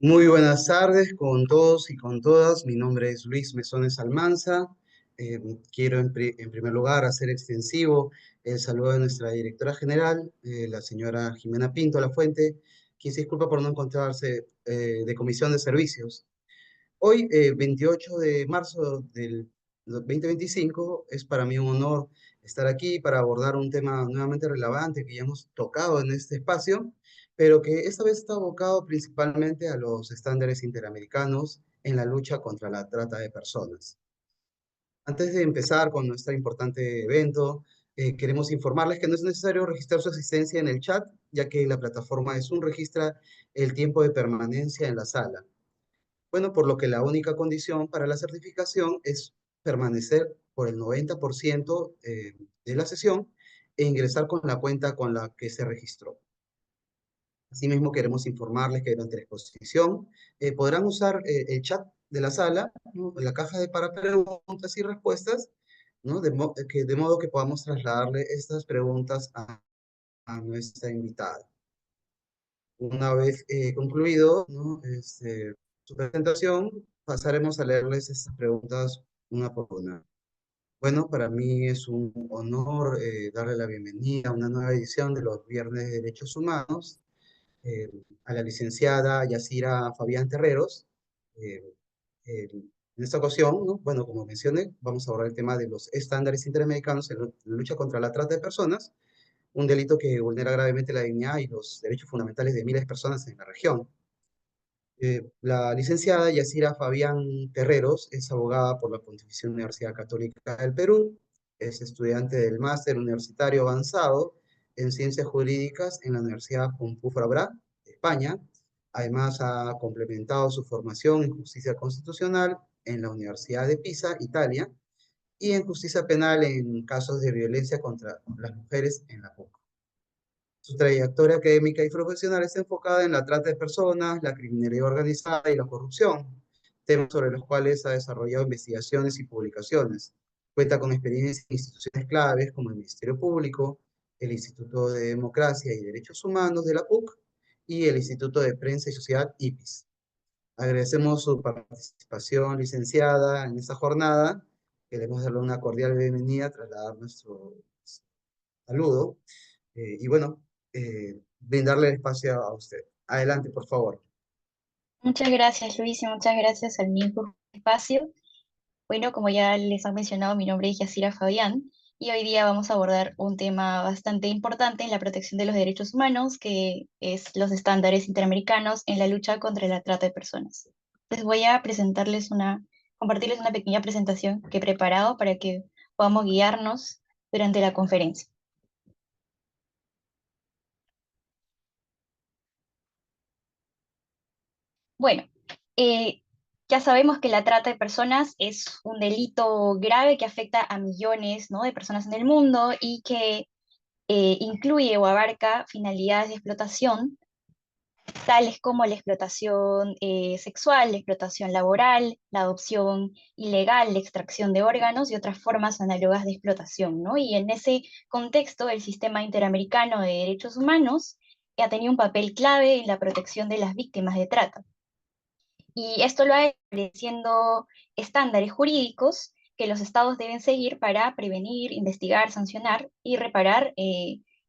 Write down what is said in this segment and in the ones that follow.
Muy buenas tardes con todos y con todas. Mi nombre es Luis Mesones Almanza. Quiero en primer lugar hacer extensivo el saludo de nuestra directora general, la señora Jimena Pinto Lafuente, quien se disculpa por no encontrarse de comisión de servicios. Hoy, 28 de marzo del 2025, es para mí un honor estar aquí para abordar un tema nuevamente relevante que ya hemos tocado en este espacio, pero que esta vez está abocado principalmente a los estándares interamericanos en la lucha contra la trata de personas. Antes de empezar con nuestro importante evento, queremos informarles que no es necesario registrar su asistencia en el chat, ya que la plataforma de Zoom registra el tiempo de permanencia en la sala. Bueno, por lo que la única condición para la certificación es permanecer por el 90% de la sesión e ingresar con la cuenta con la que se registró. Asimismo, queremos informarles que durante la exposición podrán usar el chat de la sala, ¿no? La caja de para preguntas y respuestas, ¿no? De modo que podamos trasladarle estas preguntas a nuestra invitada. Una vez concluido, ¿no? Su presentación, pasaremos a leerles estas preguntas una por una. Bueno, para mí es un honor darle la bienvenida a una nueva edición de los Viernes de Derechos Humanos eh, a la licenciada Yacira Fabián Terreros. Eh, en esta ocasión, ¿no? Bueno, como mencioné, vamos a abordar el tema de los estándares interamericanos en la lucha contra la trata de personas, un delito que vulnera gravemente la dignidad y los derechos fundamentales de miles de personas en la región. La licenciada Yacira Fabián Terreros es abogada por la Pontificia Universidad Católica del Perú, es estudiante del máster universitario avanzado en Ciencias Jurídicas en la Universidad Pompeu Fabra, de España. Además, ha complementado su formación en Justicia Constitucional en la Universidad de Pisa, Italia, y en Justicia Penal en casos de violencia contra las mujeres en la PUC. Su trayectoria académica y profesional está enfocada en la trata de personas, la criminalidad organizada y la corrupción, temas sobre los cuales ha desarrollado investigaciones y publicaciones. Cuenta con experiencia en instituciones claves como el Ministerio Público, el Instituto de Democracia y Derechos Humanos de la PUC y el Instituto de Prensa y Sociedad IPIS. Agradecemos su participación, licenciada, en esta jornada. Queremos darle una cordial bienvenida, trasladar nuestro saludo y bueno, brindarle el espacio a usted. Adelante, por favor. Muchas gracias, Luis, y muchas gracias al mismo espacio. Bueno, como ya les han mencionado, mi nombre es Yacira Fabián y hoy día vamos a abordar un tema bastante importante en la protección de los derechos humanos, que es los estándares interamericanos en la lucha contra la trata de personas. Les voy a compartirles una pequeña presentación que he preparado para que podamos guiarnos durante la conferencia. Bueno, eh, ya sabemos que la trata de personas es un delito grave que afecta a millones, ¿no?, de personas en el mundo y que incluye o abarca finalidades de explotación, tales como la explotación sexual, la explotación laboral, la adopción ilegal, la extracción de órganos y otras formas análogas de explotación, ¿no? Y en ese contexto, el sistema interamericano de derechos humanos ha tenido un papel clave en la protección de las víctimas de trata. Y esto lo ha estableciendo estándares jurídicos que los estados deben seguir para prevenir, investigar, sancionar y reparar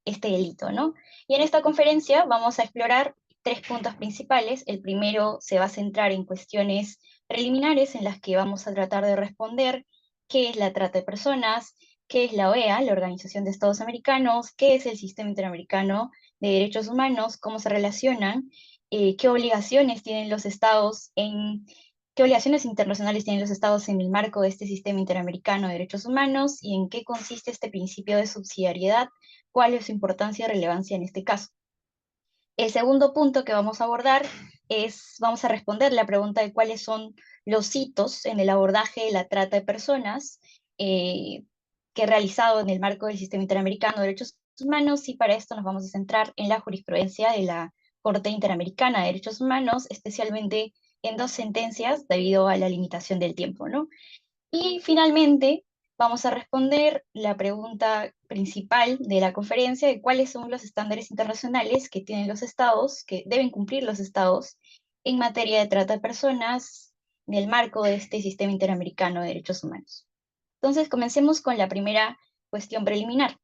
este delito, ¿no? Y en esta conferencia vamos a explorar tres puntos principales. El primero se va a centrar en cuestiones preliminares en las que vamos a tratar de responder qué es la trata de personas, qué es la OEA, la Organización de Estados Americanos, qué es el Sistema Interamericano de Derechos Humanos, cómo se relacionan, qué obligaciones tienen los estados qué obligaciones internacionales tienen los estados en el marco de este sistema interamericano de derechos humanos y en qué consiste este principio de subsidiariedad, cuál es su importancia y relevancia en este caso. El segundo punto que vamos a abordar vamos a responder la pregunta de cuáles son los hitos en el abordaje de la trata de personas que he realizado en el marco del Sistema Interamericano de Derechos Humanos, y para esto nos vamos a centrar en la jurisprudencia de la Corte Interamericana de Derechos Humanos, especialmente en dos sentencias debido a la limitación del tiempo, ¿no? Y finalmente, vamos a responder la pregunta principal de la conferencia de cuáles son los estándares internacionales que tienen los estados, que deben cumplir los estados en materia de trata de personas en el marco de este sistema interamericano de derechos humanos. Entonces, comencemos con la primera cuestión preliminar,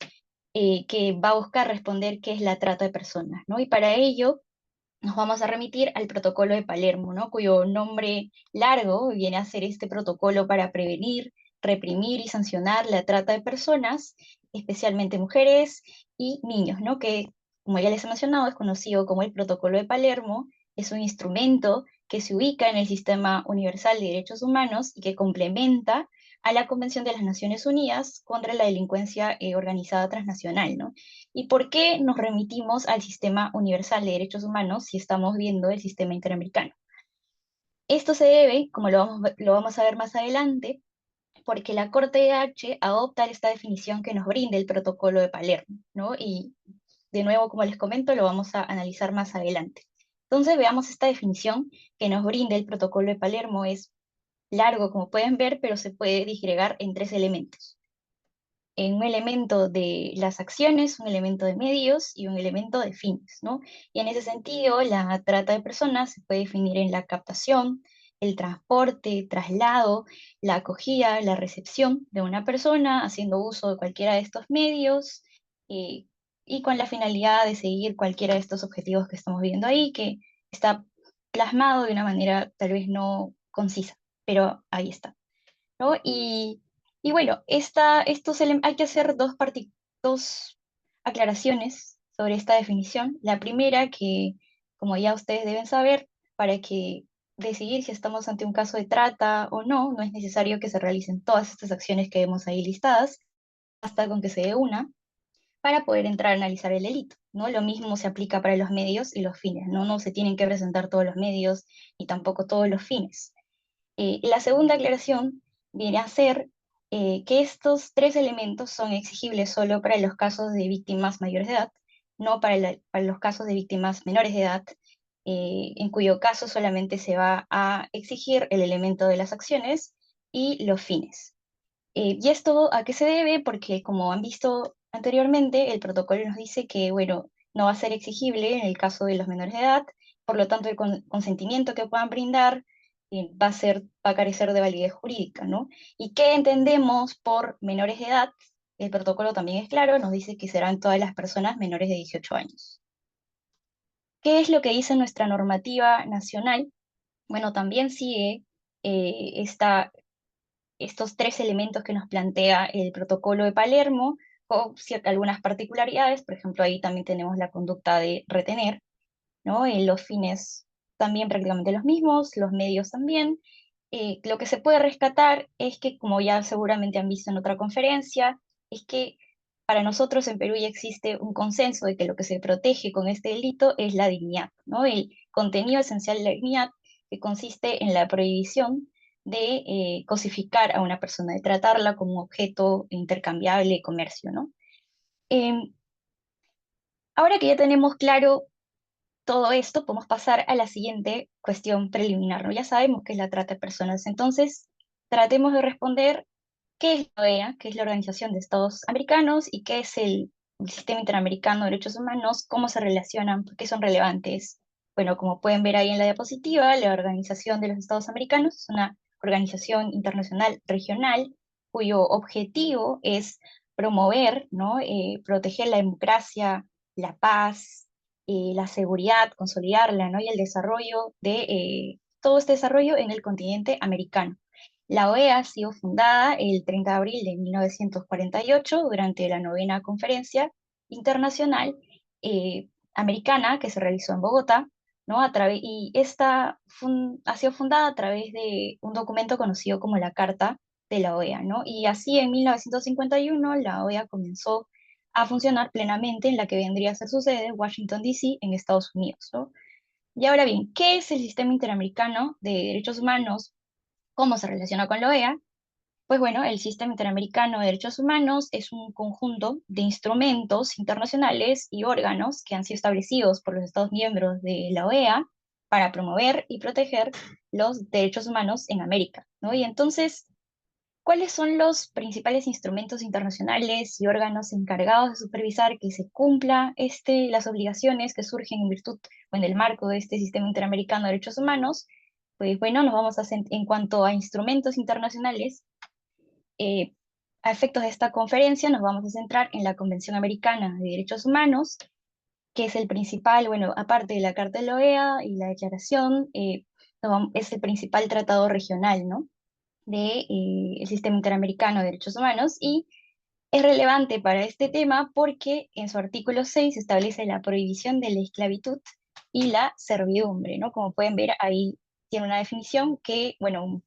que va a buscar responder qué es la trata de personas, ¿no? Y para ello nos vamos a remitir al protocolo de Palermo, ¿no? Cuyo nombre largo viene a ser este protocolo para prevenir, reprimir y sancionar la trata de personas, especialmente mujeres y niños, ¿no? Que, como ya les he mencionado, es conocido como el protocolo de Palermo, es un instrumento que se ubica en el Sistema Universal de Derechos Humanos y que complementa a la Convención de las Naciones Unidas contra la Delincuencia Organizada Transnacional, ¿no? ¿Y por qué nos remitimos al Sistema Universal de Derechos Humanos si estamos viendo el sistema interamericano? Esto se debe, como lo vamos a ver más adelante, porque la Corte H adopta esta definición que nos brinda el protocolo de Palermo, ¿no? Y de nuevo, como les comento, lo vamos a analizar más adelante. Entonces veamos esta definición que nos brinda el protocolo de Palermo. Es largo, como pueden ver, pero se puede disgregar en tres elementos: en un elemento de las acciones, un elemento de medios y un elemento de fines, ¿no? Y en ese sentido, la trata de personas se puede definir en la captación, el transporte, traslado, la acogida, la recepción de una persona, haciendo uso de cualquiera de estos medios, eh, y con la finalidad de seguir cualquiera de estos objetivos que estamos viendo ahí, que está plasmado de una manera tal vez no concisa, pero ahí está, ¿no? Y bueno, hay que hacer dos aclaraciones sobre esta definición. La primera, que como ya ustedes deben saber, para que decidir si estamos ante un caso de trata o no, no es necesario que se realicen todas estas acciones que vemos ahí listadas, hasta con que se dé una, para poder entrar a analizar el delito, ¿no? Lo mismo se aplica para los medios y los fines, ¿no? No se tienen que presentar todos los medios y tampoco todos los fines. La segunda aclaración viene a ser que estos tres elementos son exigibles solo para los casos de víctimas mayores de edad, no para los casos de víctimas menores de edad, en cuyo caso solamente se va a exigir el elemento de las acciones y los fines. ¿Y esto a qué se debe? Porque, como han visto anteriormente, el protocolo nos dice que, bueno, no va a ser exigible en el caso de los menores de edad, por lo tanto, el consentimiento que puedan brindar va a carecer de validez jurídica, ¿no? ¿Y qué entendemos por menores de edad? El protocolo también es claro, nos dice que serán todas las personas menores de 18 años. ¿Qué es lo que dice nuestra normativa nacional? Bueno, también sigue estos tres elementos que nos plantea el protocolo de Palermo, con algunas particularidades. Por ejemplo, ahí también tenemos la conducta de retener, ¿no? Los fines también prácticamente los mismos, los medios también. Lo que se puede rescatar es que, como ya seguramente han visto en otra conferencia, es que para nosotros en Perú ya existe un consenso de que lo que se protege con este delito es la dignidad, ¿no? El contenido esencial de la dignidad, que consiste en la prohibición de cosificar a una persona, de tratarla como objeto intercambiable de comercio, ¿no? Em, Ahora que ya tenemos claro todo esto, podemos pasar a la siguiente cuestión preliminar, ¿no? Ya sabemos qué es la trata de personas, entonces tratemos de responder qué es la OEA, qué es la Organización de Estados Americanos y qué es el Sistema Interamericano de Derechos Humanos, cómo se relacionan, por qué son relevantes. Bueno, como pueden ver ahí en la diapositiva, la Organización de los Estados Americanos es una organización internacional regional cuyo objetivo es promover, ¿no? Proteger la democracia, la paz, la seguridad, consolidarla, ¿no? Y el desarrollo todo este desarrollo en el continente americano. La OEA ha sido fundada el 30 de abril de 1948 durante la novena conferencia internacional americana que se realizó en Bogotá, ¿no? Y esta ha sido fundada a través de un documento conocido como la Carta de la OEA, ¿no? Y así en 1951 la OEA comenzó a funcionar plenamente en la que vendría a ser su sede, Washington, D.C., en Estados Unidos, ¿no? Y ahora bien, ¿qué es el Sistema Interamericano de Derechos Humanos? ¿Cómo se relaciona con la OEA? Pues bueno, el Sistema Interamericano de Derechos Humanos es un conjunto de instrumentos internacionales y órganos que han sido establecidos por los Estados miembros de la OEA para promover y proteger los derechos humanos en América, ¿no? Y entonces, ¿Cuáles son los principales instrumentos internacionales y órganos encargados de supervisar que se cumpla las obligaciones que surgen en virtud o en el marco de este sistema interamericano de derechos humanos? Pues bueno, en cuanto a instrumentos internacionales, eh, a efectos de esta conferencia nos vamos a centrar en la Convención Americana de Derechos Humanos, que es el principal, bueno, aparte de la Carta de la OEA y la Declaración, es el principal tratado regional, ¿no? El Sistema Interamericano de Derechos Humanos, y es relevante para este tema porque en su artículo 6 establece la prohibición de la esclavitud y la servidumbre, ¿no? Como pueden ver, ahí tiene una definición que, bueno,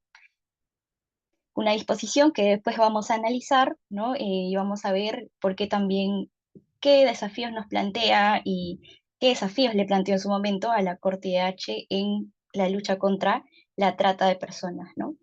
una disposición que después vamos a analizar, ¿no? Y vamos a ver por qué también, qué desafíos nos plantea y qué desafíos le planteó en su momento a la Corte IDH en la lucha contra la trata de personas, ¿no?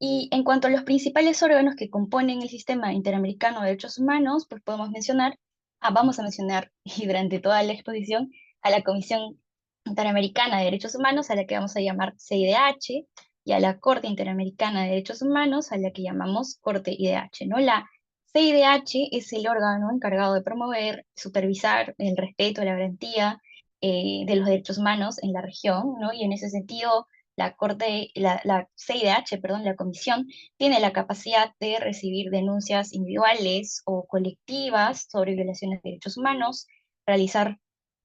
Y en cuanto a los principales órganos que componen el Sistema Interamericano de Derechos Humanos, pues podemos mencionar, vamos a mencionar, y durante toda la exposición, a la Comisión Interamericana de Derechos Humanos, a la que vamos a llamar CIDH, y a la Corte Interamericana de Derechos Humanos, a la que llamamos Corte IDH, ¿no? La CIDH es el órgano encargado de promover, supervisar el respeto, la garantía de los derechos humanos en la región, ¿no? Y en ese sentido, la CIDH, perdón, la comisión, tiene la capacidad de recibir denuncias individuales o colectivas sobre violaciones de derechos humanos, realizar,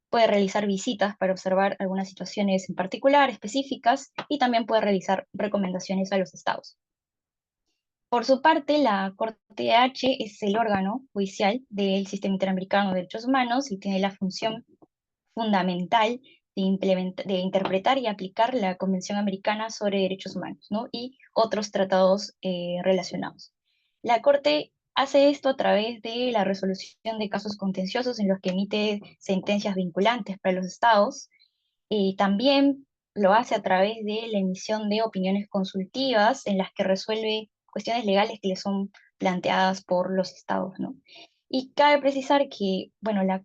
puede realizar visitas para observar algunas situaciones en particular, específicas, y también puede realizar recomendaciones a los estados. Por su parte, la Corte H es el órgano judicial del Sistema Interamericano de Derechos Humanos y tiene la función fundamental de interpretar y aplicar la Convención Americana sobre Derechos Humanos, ¿no? Y otros tratados relacionados. La Corte hace esto a través de la resolución de casos contenciosos en los que emite sentencias vinculantes para los estados, y también lo hace a través de la emisión de opiniones consultivas en las que resuelve cuestiones legales que le son planteadas por los estados, ¿no? Y cabe precisar que, bueno, la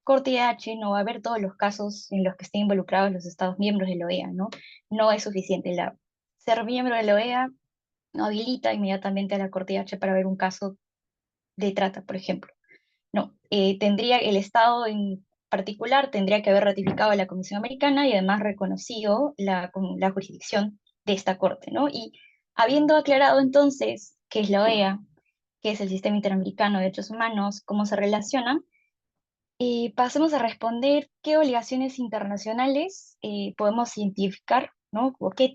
Corte IH no va a ver todos los casos en los que estén involucrados los Estados miembros de la OEA, ¿no? No es suficiente. Ser miembro de la OEA no habilita inmediatamente a la Corte IH para ver un caso de trata, por ejemplo. No, el Estado en particular tendría que haber ratificado la Comisión Americana y además reconocido la jurisdicción de esta Corte, ¿no? Y habiendo aclarado entonces qué es la OEA, qué es el Sistema Interamericano de Derechos Humanos, cómo se relacionan, pasemos a responder qué obligaciones internacionales podemos identificar, ¿no? O qué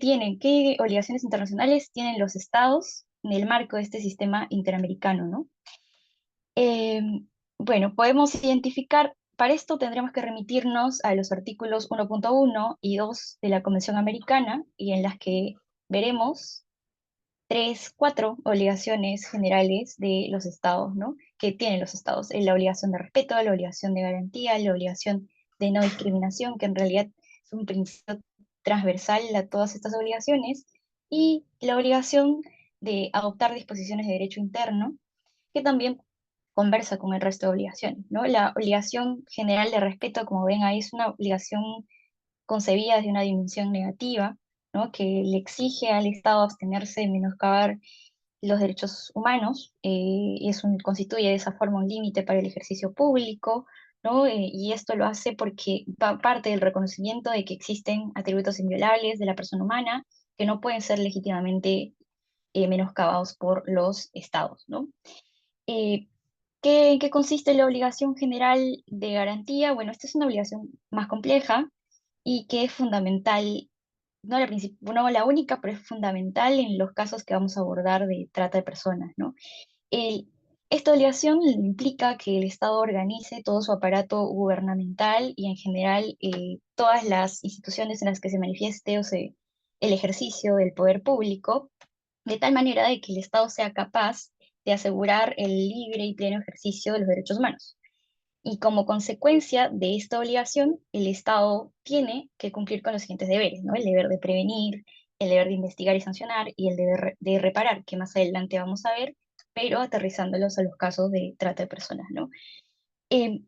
obligaciones internacionales tienen los estados en el marco de este sistema interamericano, ¿no? Eh, bueno, podemos identificar, para esto tendremos que remitirnos a los artículos 1.1 y 2 de la Convención Americana, y en las que veremos cuatro obligaciones generales de los estados, ¿no? Que tienen los estados. Es la obligación de respeto, la obligación de garantía, la obligación de no discriminación, que en realidad es un principio transversal a todas estas obligaciones, y la obligación de adoptar disposiciones de derecho interno, que también conversa con el resto de obligaciones, ¿no? La obligación general de respeto, como ven ahí, es una obligación concebida desde una dimensión negativa, ¿no? Que le exige al Estado abstenerse de menoscabar los derechos humanos, constituye de esa forma un límite para el ejercicio público, ¿no? Y esto lo hace porque va parte del reconocimiento de que existen atributos inviolables de la persona humana que no pueden ser legítimamente menoscabados por los estados, ¿no? Eh, ¿En qué consiste la obligación general de garantía? Bueno, esta es una obligación más compleja y que es fundamental, no la única, pero es fundamental en los casos que vamos a abordar de trata de personas, ¿no? El- Esta obligación implica que el Estado organice todo su aparato gubernamental y en general todas las instituciones en las que se manifieste el ejercicio del poder público, de tal manera de que el Estado sea capaz de asegurar el libre y pleno ejercicio de los derechos humanos. Y como consecuencia de esta obligación, el Estado tiene que cumplir con los siguientes deberes, ¿no? El deber de prevenir, el deber de investigar y sancionar y el deber de reparar, que más adelante vamos a ver, pero aterrizándolos a los casos de trata de personas, ¿no? Eh,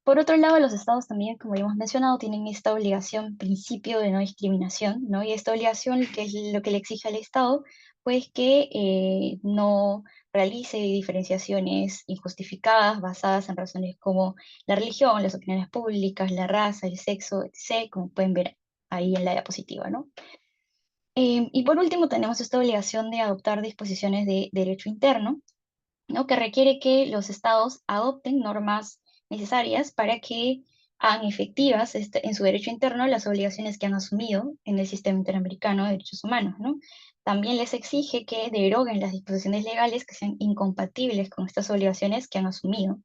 por otro lado, los estados también, como ya hemos mencionado, tienen esta obligación, principio de no discriminación, ¿no? Y esta obligación, que es lo que le exige al Estado, pues que no realice diferenciaciones injustificadas basadas en razones como la religión, las opiniones públicas, la raza, el sexo, etc., como pueden ver ahí en la diapositiva, ¿no? Y por último, tenemos esta obligación de adoptar disposiciones de derecho interno, ¿no? Que requiere que los estados adopten normas necesarias para que hagan efectivas en su derecho interno las obligaciones que han asumido en el sistema interamericano de derechos humanos, ¿no? También les exige que deroguen las disposiciones legales que sean incompatibles con estas obligaciones que han asumido.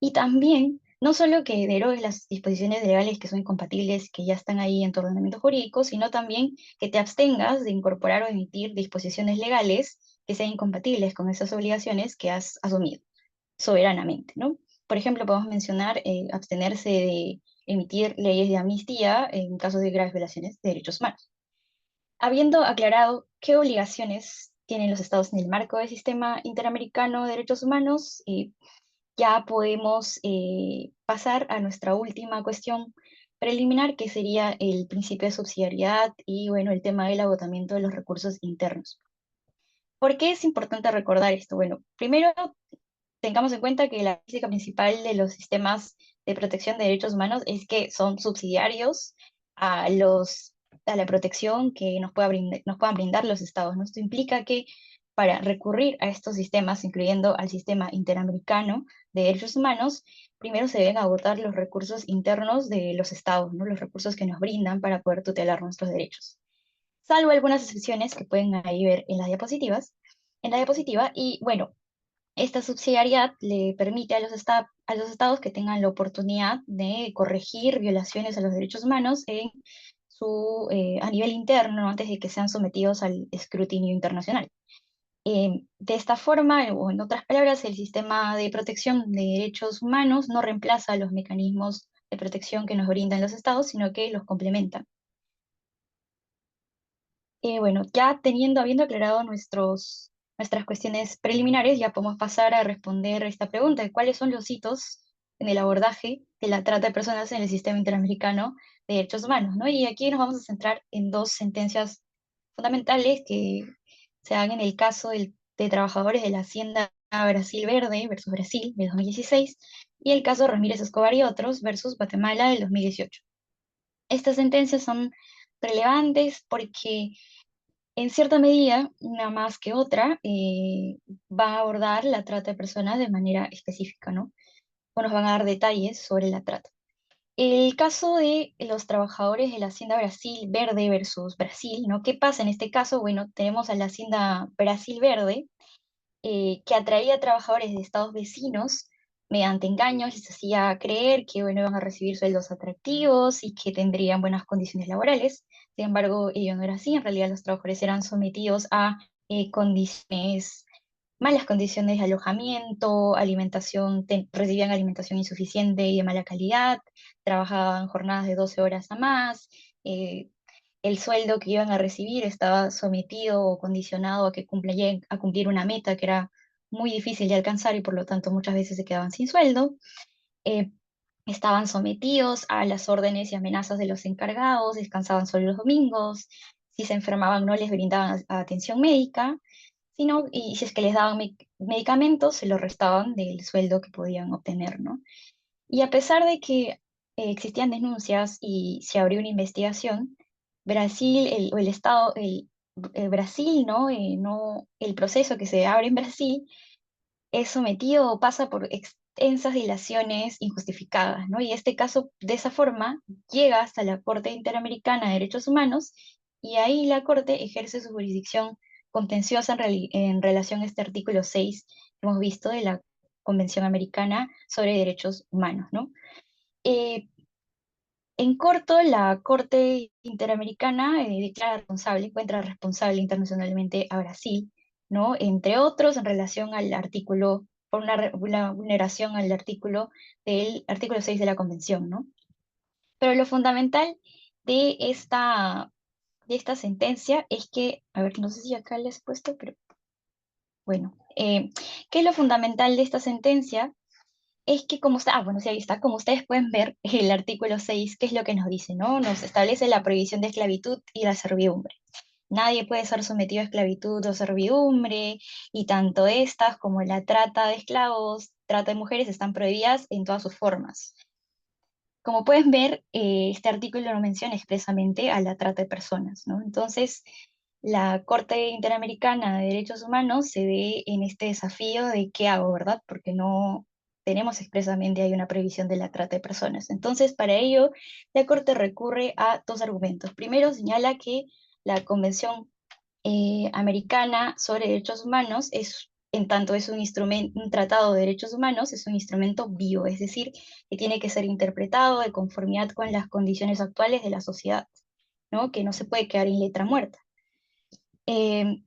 Y también, no solo que derogues las disposiciones legales que son incompatibles, que ya están ahí en tu ordenamiento jurídico, sino también que te abstengas de incorporar o emitir disposiciones legales que sean incompatibles con esas obligaciones que has asumido soberanamente, ¿no? Por ejemplo, podemos mencionar abstenerse de emitir leyes de amnistía en casos de graves violaciones de derechos humanos. Habiendo aclarado qué obligaciones tienen los estados en el marco del sistema interamericano de derechos humanos, ya podemos pasar a nuestra última cuestión preliminar, que sería el principio de subsidiariedad y, bueno, el tema del agotamiento de los recursos internos. ¿Por qué es importante recordar esto? Bueno, primero, tengamos en cuenta que la física principal de los sistemas de protección de derechos humanos es que son subsidiarios a a la protección que nos puedan brindar los estados, ¿no? Esto implica que para recurrir a estos sistemas, incluyendo al sistema interamericano de derechos humanos, primero se deben agotar los recursos internos de los estados, ¿no? Los recursos que nos brindan para poder tutelar nuestros derechos. Salvo algunas excepciones que pueden ahí ver en las diapositivas, en la diapositiva, y bueno, esta subsidiariedad le permite a a los estados que tengan la oportunidad de corregir violaciones a los derechos humanos a nivel interno antes de que sean sometidos al escrutinio internacional. De esta forma, o en otras palabras, el sistema de protección de derechos humanos no reemplaza los mecanismos de protección que nos brindan los estados, sino que los complementa. Bueno, ya habiendo aclarado nuestras cuestiones preliminares, ya podemos pasar a responder esta pregunta de cuáles son los hitos en el abordaje de la trata de personas en el sistema interamericano de derechos humanos, ¿no? Y aquí nos vamos a centrar en dos sentencias fundamentales que se dan en el caso de trabajadores de la Hacienda Brasil Verde versus Brasil de 2016 y el caso Ramírez Escobar y otros versus Guatemala del 2018. Estas sentencias son relevantes porque en cierta medida, una más que otra, va a abordar la trata de personas de manera específica, ¿no? O nos van a dar detalles sobre la trata. El caso de los trabajadores de la Hacienda Brasil Verde versus Brasil, ¿no? ¿Qué pasa en este caso? Bueno, tenemos a la Hacienda Brasil Verde, que atraía a trabajadores de estados vecinos mediante engaños, les hacía creer que bueno, iban a recibir sueldos atractivos y que tendrían buenas condiciones laborales. Sin embargo, ello no era así. En realidad, los trabajadores eran sometidos a malas condiciones de alojamiento, recibían alimentación insuficiente y de mala calidad, trabajaban jornadas de 12 horas a más, eh, el sueldo que iban a recibir estaba sometido o condicionado a que a cumplir una meta que era muy difícil de alcanzar y por lo tanto muchas veces se quedaban sin sueldo. Eh, Estaban sometidos a las órdenes y amenazas de los encargados, descansaban solo los domingos, si se enfermaban no les brindaban atención médica, y si es que les daban medicamentos, se los restaban del sueldo que podían obtener, ¿no? Y a pesar de que existían denuncias y se abrió una investigación, Brasil, o el Estado, Brasil, ¿no? El proceso que se abre en Brasil es sometido o pasa por extensas dilaciones injustificadas, ¿no? Y este caso, de esa forma, llega hasta la Corte Interamericana de Derechos Humanos y ahí la Corte ejerce su jurisdicción contenciosa en relación a este artículo 6 que hemos visto de la Convención Americana sobre Derechos Humanos, ¿no? Eh, en corto, la Corte Interamericana encuentra responsable internacionalmente a Brasil, ¿no? Entre otros, en relación al artículo, por una vulneración al del artículo 6 de la Convención, ¿no? Pero lo fundamental de de esta sentencia es que, a ver, no sé si acá les he puesto, pero bueno, ¿qué es lo fundamental de esta sentencia? Es que bueno, sí, ahí está, como ustedes pueden ver, el artículo 6, ¿qué es lo que nos dice, no? Nos establece la prohibición de esclavitud y la servidumbre. Nadie puede ser sometido a esclavitud o servidumbre, y tanto estas como la trata de esclavos, trata de mujeres están prohibidas en todas sus formas. Como pueden ver, este artículo no menciona expresamente a la trata de personas, ¿no? Entonces, la Corte Interamericana de Derechos Humanos se ve en este desafío de qué hago, ¿verdad? Porque no tenemos expresamente ahí una prohibición de la trata de personas. Entonces, para ello, la Corte recurre a dos argumentos. Primero, señala que la Convención Americana sobre Derechos Humanos es, en tanto es un instrumento, un tratado de derechos humanos, es un instrumento vivo, es decir, que tiene que ser interpretado de conformidad con las condiciones actuales de la sociedad, ¿no? Que no se puede quedar en letra muerta. Eh,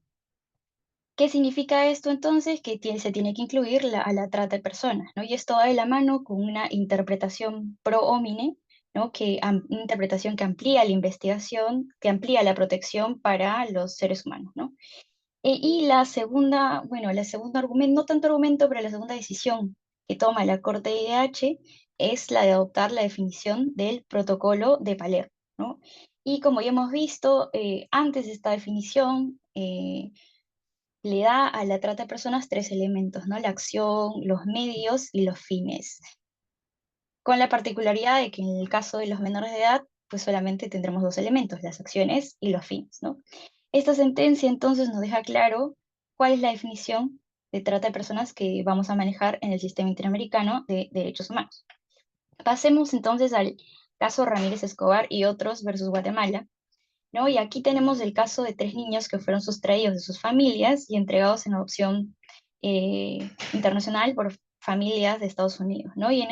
¿Qué significa esto entonces? Que se tiene que incluir a la trata de personas, ¿no? Y esto va de la mano con una interpretación pro homine, ¿no? Una interpretación que amplía la investigación, que amplía la protección para los seres humanos, ¿no? Y la segunda, bueno, el segundo argumento, no tanto argumento, pero la segunda decisión que toma la Corte de IDH es la de adoptar la definición del protocolo de Palermo, ¿no? Y como ya hemos visto, antes de esta definición, le da a la trata de personas tres elementos, ¿no? La acción, los medios y los fines, con la particularidad de que en el caso de los menores de edad, pues solamente tendremos dos elementos, las acciones y los fines, ¿no? Esta sentencia entonces nos deja claro cuál es la definición de trata de personas que vamos a manejar en el sistema interamericano de derechos humanos. Pasemos entonces al caso Ramírez Escobar y otros versus Guatemala, ¿no? Y aquí tenemos el caso de tres niños que fueron sustraídos de sus familias y entregados en adopción internacional por familias de Estados Unidos, ¿no? Y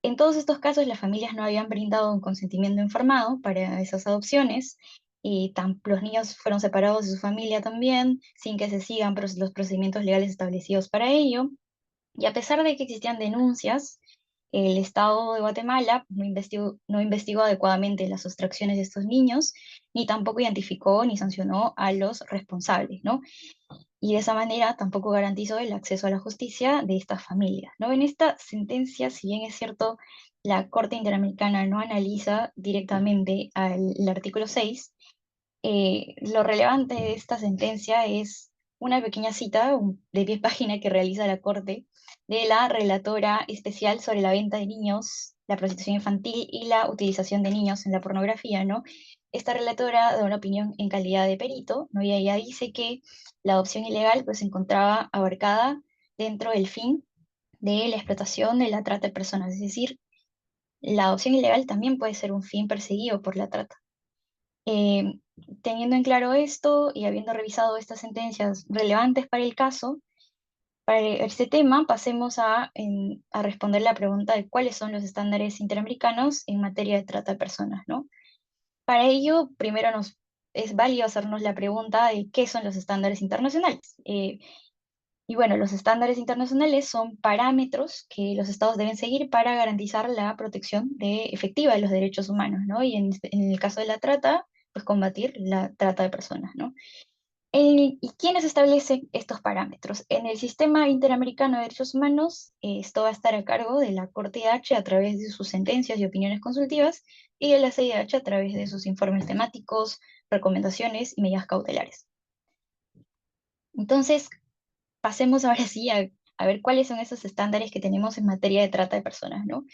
en todos estos casos, las familias no habían brindado un consentimiento informado para esas adopciones, y los niños fueron separados de su familia también, sin que se sigan los procedimientos legales establecidos para ello. Y a pesar de que existían denuncias, el Estado de Guatemala no investigó adecuadamente las sustracciones de estos niños, ni tampoco identificó ni sancionó a los responsables, ¿no? Y de esa manera tampoco garantizó el acceso a la justicia de estas familias, ¿no? En esta sentencia, si bien es cierto, la Corte Interamericana no analiza directamente el artículo 6, lo relevante de esta sentencia es una pequeña cita de 10 páginas que realiza la Corte de la relatora especial sobre la venta de niños, la prostitución infantil y la utilización de niños en la pornografía, ¿no? Esta relatora da una opinión en calidad de perito, ¿no? Y ella dice que la adopción ilegal pues se encontraba abarcada dentro del fin de la explotación de la trata de personas, es decir, la adopción ilegal también puede ser un fin perseguido por la trata. Eh, Teniendo en claro esto y habiendo revisado estas sentencias relevantes para el caso, para este tema pasemos a responder la pregunta de cuáles son los estándares interamericanos en materia de trata de personas, ¿no? Para ello, primero es válido hacernos la pregunta de qué son los estándares internacionales. Y bueno, los estándares internacionales son parámetros que los estados deben seguir para garantizar la protección efectiva de los derechos humanos, ¿no? Y en el caso de la trata, pues combatir la trata de personas, ¿no? ¿Y quiénes establecen estos parámetros? En el sistema interamericano de derechos humanos, esto va a estar a cargo de la Corte H a través de sus sentencias y opiniones consultivas, y de la CIDH a través de sus informes temáticos, recomendaciones y medidas cautelares. Entonces, pasemos ahora sí a ver cuáles son esos estándares que tenemos en materia de trata de personas, ¿no?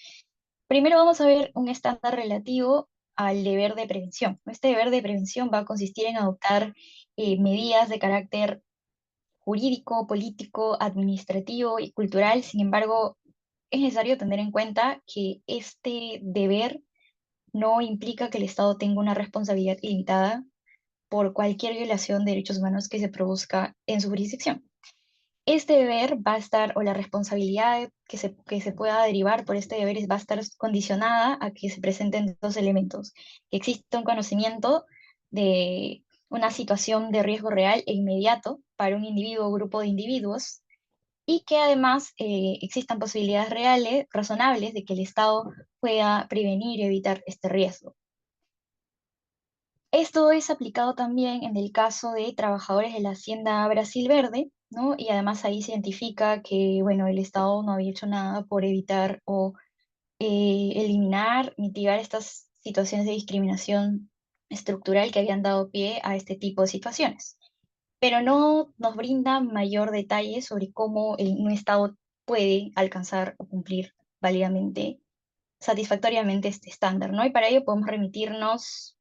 Primero vamos a ver un estándar relativo al deber de prevención. Este deber de prevención va a consistir en adoptar medidas de carácter jurídico, político, administrativo y cultural. Sin embargo, es necesario tener en cuenta que este deber no implica que el Estado tenga una responsabilidad ilimitada por cualquier violación de derechos humanos que se produzca en su jurisdicción. Este deber va a estar, o la responsabilidad que se pueda derivar por este deber va a estar condicionada a que se presenten dos elementos: que exista un conocimiento de una situación de riesgo real e inmediato para un individuo o grupo de individuos, y que además existan posibilidades reales, razonables, de que el Estado pueda prevenir y evitar este riesgo. Esto es aplicado también en el caso de trabajadores de la Hacienda Brasil Verde, ¿no? Y además ahí se identifica que, bueno, el Estado no había hecho nada por evitar o eliminar, mitigar estas situaciones de discriminación estructural que habían dado pie a este tipo de situaciones, pero no nos brinda mayor detalle sobre cómo un Estado puede alcanzar o cumplir válidamente, satisfactoriamente este estándar, ¿no? Y para ello podemos remitirnos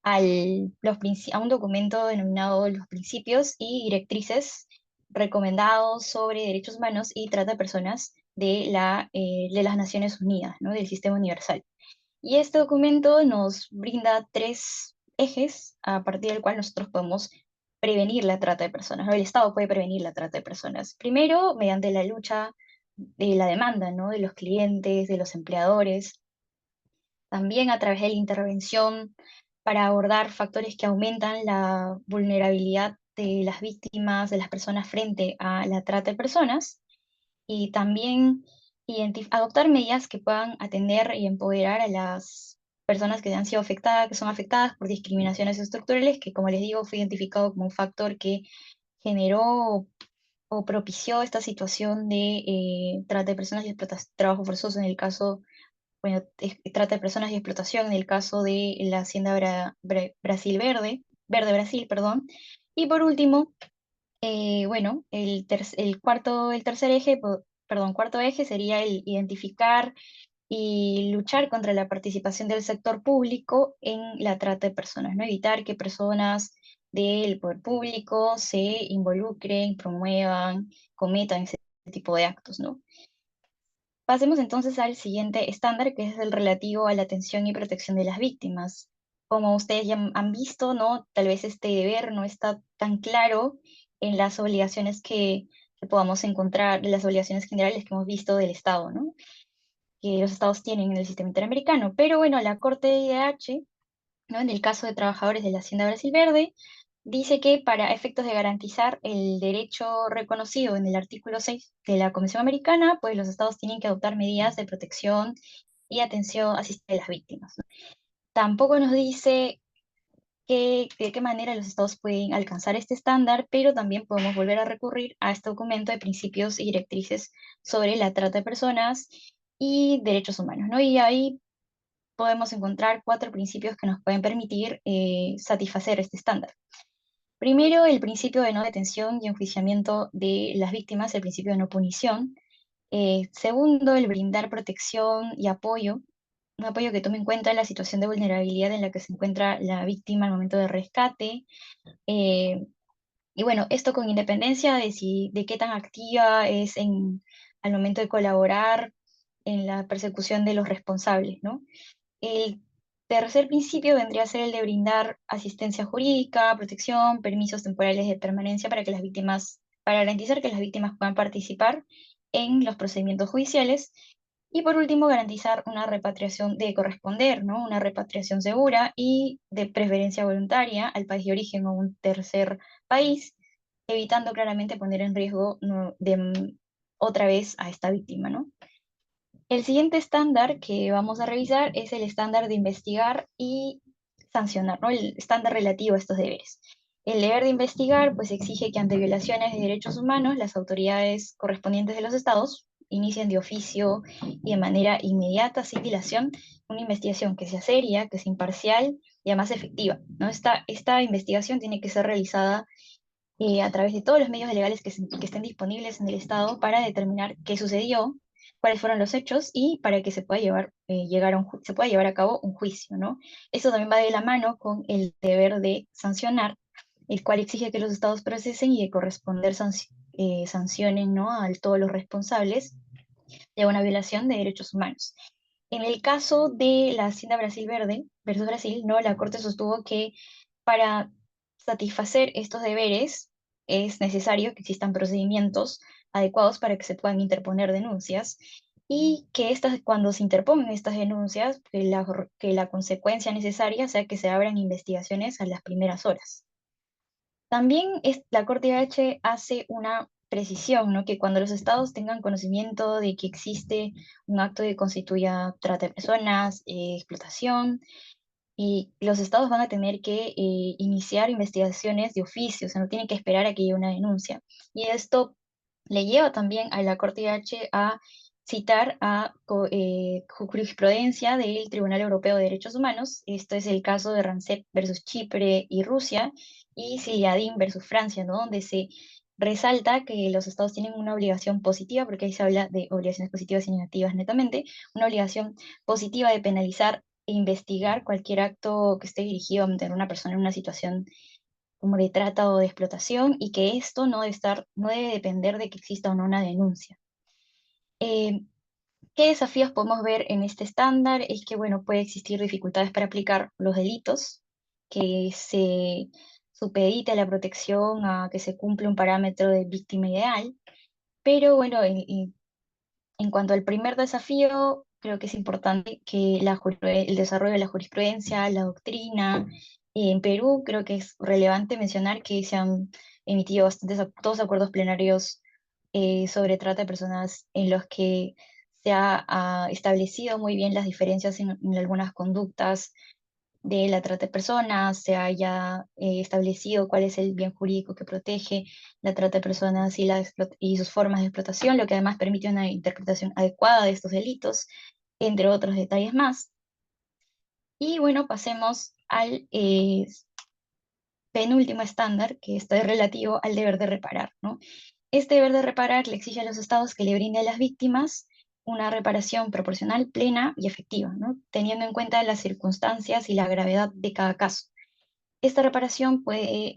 a un documento denominado Los Principios y Directrices Recomendados sobre Derechos Humanos y Trata de Personas de las Naciones Unidas, ¿no? Del Sistema Universal. Y este documento nos brinda tres ejes a partir del cual nosotros podemos prevenir la trata de personas, ¿no? El Estado puede prevenir la trata de personas. Primero, mediante la lucha de la demanda, ¿no? De los clientes, de los empleadores, también a través de la intervención para abordar factores que aumentan la vulnerabilidad de las víctimas, de las personas frente a la trata de personas, y también adoptar medidas que puedan atender y empoderar a las personas que han sido afectadas, que son afectadas por discriminaciones estructurales, que como les digo, fue identificado como un factor que generó o propició esta situación de trata de personas y trabajo forzoso en el caso, bueno, trata de personas y explotación en el caso de la Hacienda Brasil Verde Brasil, perdón. Y por último, bueno, el tercer eje, perdón, cuarto eje sería el identificar y luchar contra la participación del sector público en la trata de personas, ¿no? Evitar que personas del poder público se involucren, promuevan, cometan ese tipo de actos, ¿no? Pasemos entonces al siguiente estándar, que es el relativo a la atención y protección de las víctimas. Como ustedes ya han visto, ¿no? Tal vez este deber no está tan claro en las obligaciones que podamos encontrar, de las obligaciones generales que hemos visto del Estado, ¿no? Que los estados tienen en el sistema interamericano. Pero bueno, la Corte de IDH, ¿no? En el caso de trabajadores de la Hacienda Brasil Verde, dice que para efectos de garantizar el derecho reconocido en el artículo 6 de la Convención Americana, pues los estados tienen que adoptar medidas de protección y atención asistida a las víctimas, ¿no? Tampoco nos dice de qué manera los estados pueden alcanzar este estándar, pero también podemos volver a recurrir a este documento de principios y directrices sobre la trata de personas y derechos humanos, ¿no? Y ahí podemos encontrar cuatro principios que nos pueden permitir satisfacer este estándar. Primero, el principio de no detención y enjuiciamiento de las víctimas, el principio de no punición. Segundo, el brindar protección y apoyo, un apoyo que tome en cuenta la situación de vulnerabilidad en la que se encuentra la víctima al momento de rescate. Eh, y bueno, esto con independencia de qué tan activa es al momento de colaborar en la persecución de los responsables, ¿no? El tercer principio vendría a ser el de brindar asistencia jurídica, protección, permisos temporales de permanencia para garantizar que las víctimas puedan participar en los procedimientos judiciales. Y por último, garantizar una repatriación de corresponder, ¿no? Una repatriación segura y de preferencia voluntaria al país de origen o un tercer país, evitando claramente poner en riesgo, ¿no? Otra vez a esta víctima, ¿no? El siguiente estándar que vamos a revisar es el estándar de investigar y sancionar, ¿no? El estándar relativo a estos deberes. El deber de investigar, pues exige que ante violaciones de derechos humanos, las autoridades correspondientes de los estados inicien de oficio y de manera inmediata, sin dilación, una investigación que sea seria, que sea imparcial y además efectiva, ¿no? Esta investigación tiene que ser realizada a través de todos los medios legales que estén disponibles en el Estado para determinar qué sucedió, cuáles fueron los hechos y para que se pueda se pueda llevar a cabo un juicio, ¿no? Eso también va de la mano con el deber de sancionar, el cual exige que los estados procesen y de corresponder sancionen, ¿no? A todos los responsables de una violación de derechos humanos. En el caso de la Hacienda Brasil Verde versus Brasil, ¿no? La Corte sostuvo que para satisfacer estos deberes es necesario que existan procedimientos adecuados para que se puedan interponer denuncias y que cuando se interpongan estas denuncias, que la consecuencia necesaria sea que se abran investigaciones a las primeras horas. También la Corte IH hace una precisión, ¿no? Que cuando los estados tengan conocimiento de que existe un acto que constituya trata de personas, explotación, y los estados van a tener que iniciar investigaciones de oficio, o sea, no tienen que esperar a que llegue una denuncia. Y esto le lleva también a la Corte IH a citar a jurisprudencia del Tribunal Europeo de Derechos Humanos. Esto es el caso de Rancep versus Chipre y Rusia, y Siliadin versus Francia, ¿no? Donde se resalta que los estados tienen una obligación positiva, porque ahí se habla de obligaciones positivas y negativas netamente, una obligación positiva de penalizar e investigar cualquier acto que esté dirigido a mantener a una persona en una situación como de trata o de explotación, y que esto no debe depender de que exista o no una denuncia. Eh, ¿Qué desafíos podemos ver en este estándar? Es que, bueno, puede existir dificultades para aplicar los delitos, que se supedite la protección a que se cumple un parámetro de víctima ideal, pero bueno, en cuanto al primer desafío, creo que es importante que el desarrollo de la jurisprudencia, la doctrina. En Perú creo que es relevante mencionar que se han emitido dos acuerdos plenarios sobre trata de personas, en los que se ha establecido muy bien las diferencias en algunas conductas de la trata de personas, se haya establecido cuál es el bien jurídico que protege la trata de personas y sus formas de explotación, lo que además permite una interpretación adecuada de estos delitos, entre otros detalles más. Y bueno, pasemos al penúltimo estándar, que esto es relativo al deber de reparar, ¿no? Este deber de reparar le exige a los estados que le brinden a las víctimas una reparación proporcional, plena y efectiva, ¿no? Teniendo en cuenta las circunstancias y la gravedad de cada caso. Esta reparación puede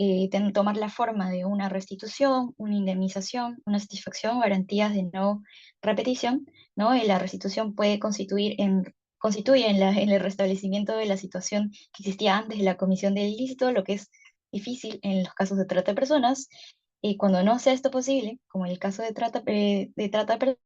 tomar la forma de una restitución, una indemnización, una satisfacción o garantías de no repetición, ¿no? Y la restitución puede constituye en el restablecimiento de la situación que existía antes de la comisión del ilícito, lo que es difícil en los casos de trata de personas. Y cuando no sea esto posible, como en el caso de trata de personas,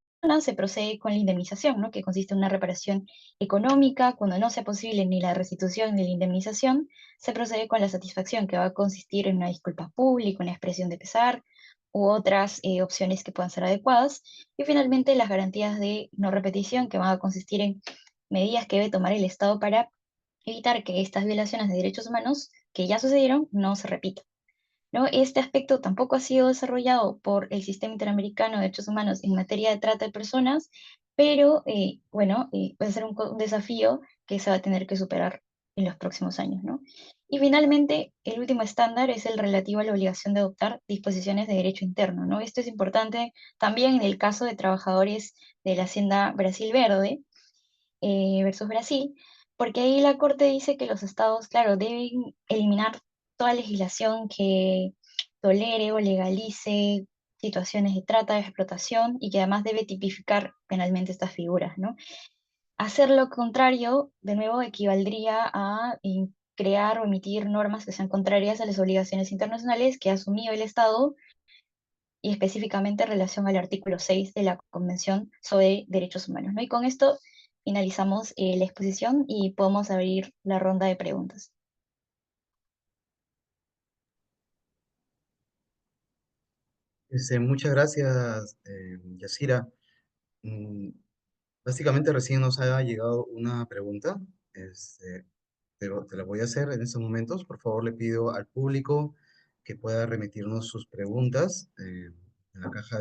se procede con la indemnización, ¿no? Que consiste en una reparación económica. Cuando no sea posible ni la restitución ni la indemnización, se procede con la satisfacción, que va a consistir en una disculpa pública, una expresión de pesar u otras opciones que puedan ser adecuadas. Y finalmente las garantías de no repetición, que van a consistir en medidas que debe tomar el Estado para evitar que estas violaciones de derechos humanos que ya sucedieron no se repitan, ¿no? Este aspecto tampoco ha sido desarrollado por el Sistema Interamericano de Derechos Humanos en materia de trata de personas, pero bueno, puede ser un desafío que se va a tener que superar en los próximos años, ¿no? Y finalmente, el último estándar es el relativo a la obligación de adoptar disposiciones de derecho interno, ¿no? Esto es importante también en el caso de trabajadores de la Hacienda Brasil Verde versus Brasil, porque ahí la Corte dice que los estados, claro, deben eliminar toda legislación que tolere o legalice situaciones de trata, de explotación, y que además debe tipificar penalmente estas figuras, ¿no? Hacer lo contrario, de nuevo, equivaldría a crear o emitir normas que sean contrarias a las obligaciones internacionales que ha asumido el Estado, y específicamente en relación al artículo 6 de la Convención sobre Derechos Humanos, ¿no? Y con esto finalizamos la exposición y podemos abrir la ronda de preguntas. Muchas gracias, Yasira. Mm, Básicamente recién nos ha llegado una pregunta, pero te la voy a hacer en estos momentos. Por favor, le pido al público que pueda remitirnos sus preguntas en en la caja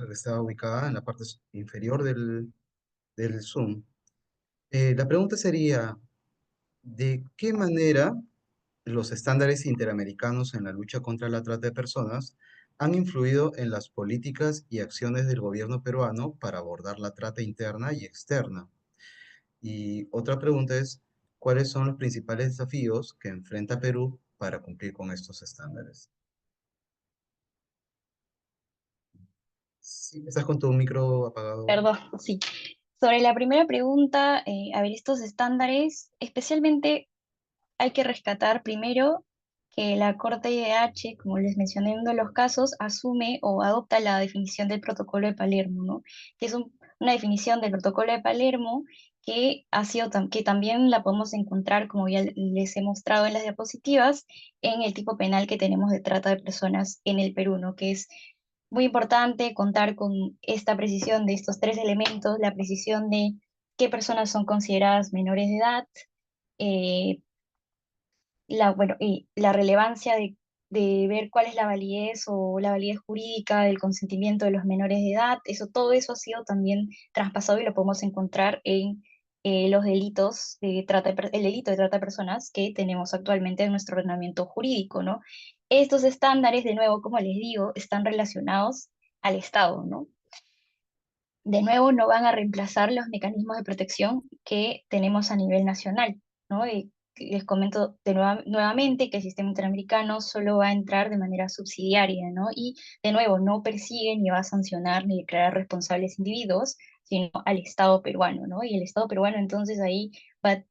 que está ubicada en la parte inferior del Zoom. La pregunta sería, ¿de qué manera los estándares interamericanos en la lucha contra la trata de personas han influido en las políticas y acciones del gobierno peruano para abordar la trata interna y externa? Y otra pregunta es, ¿cuáles son los principales desafíos que enfrenta Perú para cumplir con estos estándares? Sí, estás con tu micro apagado. Perdón, sí. Sobre la primera pregunta, a ver, estos estándares, especialmente hay que rescatar primero que la Corte IDH, como les mencioné en uno de los casos, asume o adopta la definición del Protocolo de Palermo, ¿no? Que es una definición del Protocolo de Palermo que que también la podemos encontrar, como ya les he mostrado en las diapositivas, en el tipo penal que tenemos de trata de personas en el Perú, ¿no? Que es muy importante contar con esta precisión de estos tres elementos: la precisión de qué personas son consideradas menores de edad, eh, bueno, y la relevancia de de ver cuál es la validez o la validez jurídica del consentimiento de los menores de edad. Todo eso ha sido también traspasado y lo podemos encontrar en los delitos de el delito de trata de personas que tenemos actualmente en nuestro ordenamiento jurídico, ¿no? Estos estándares, de nuevo, como les digo, están relacionados al Estado, ¿no? De nuevo, no van a reemplazar los mecanismos de protección que tenemos a nivel nacional, ¿no? Y les comento nuevamente que el sistema interamericano solo va a entrar de manera subsidiaria, ¿no? Y de nuevo, no persigue ni va a sancionar ni declarar responsables individuos, sino al Estado peruano, ¿no? Y el Estado peruano entonces ahí va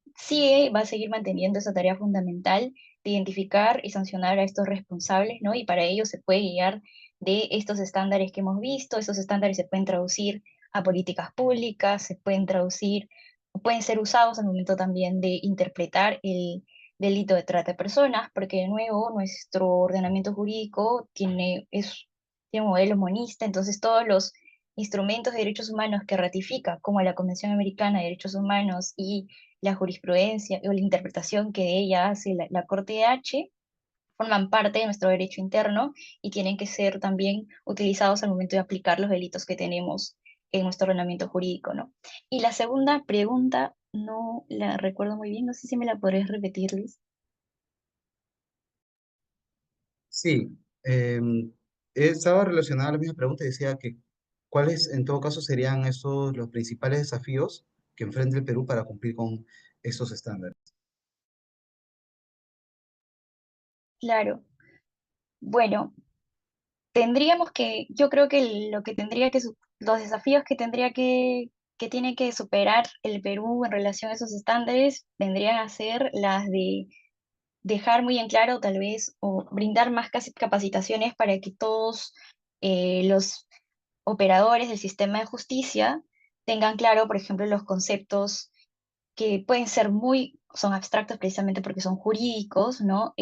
a seguir manteniendo esa tarea fundamental de identificar y sancionar a estos responsables, ¿no? Y para ello se puede guiar de estos estándares que hemos visto. Estos estándares se pueden traducir a políticas públicas, se pueden traducir, o pueden ser usados al momento también de interpretar el delito de trata de personas, porque de nuevo nuestro ordenamiento jurídico tiene un modelo monista. Entonces todos los instrumentos de derechos humanos que ratifica, como la Convención Americana de Derechos Humanos y la jurisprudencia o la interpretación que de ella hace la Corte H, forman parte de nuestro derecho interno y tienen que ser también utilizados al momento de aplicar los delitos que tenemos en nuestro ordenamiento jurídico, ¿no? Y la segunda pregunta no la recuerdo muy bien, no sé si me la podrías repetir, Luis. Sí, estaba relacionada a la misma pregunta y decía que cuáles en todo caso serían estos los principales desafíos que enfrenta el Perú para cumplir con estos estándares. Claro, bueno, yo creo que lo que los desafíos que tiene que superar el Perú en relación a esos estándares vendrían a ser las de dejar muy en claro, tal vez, o brindar más capacitaciones para que todos los operadores del sistema de justicia tengan claro, por ejemplo, los conceptos que pueden ser son abstractos precisamente porque son jurídicos, ¿no?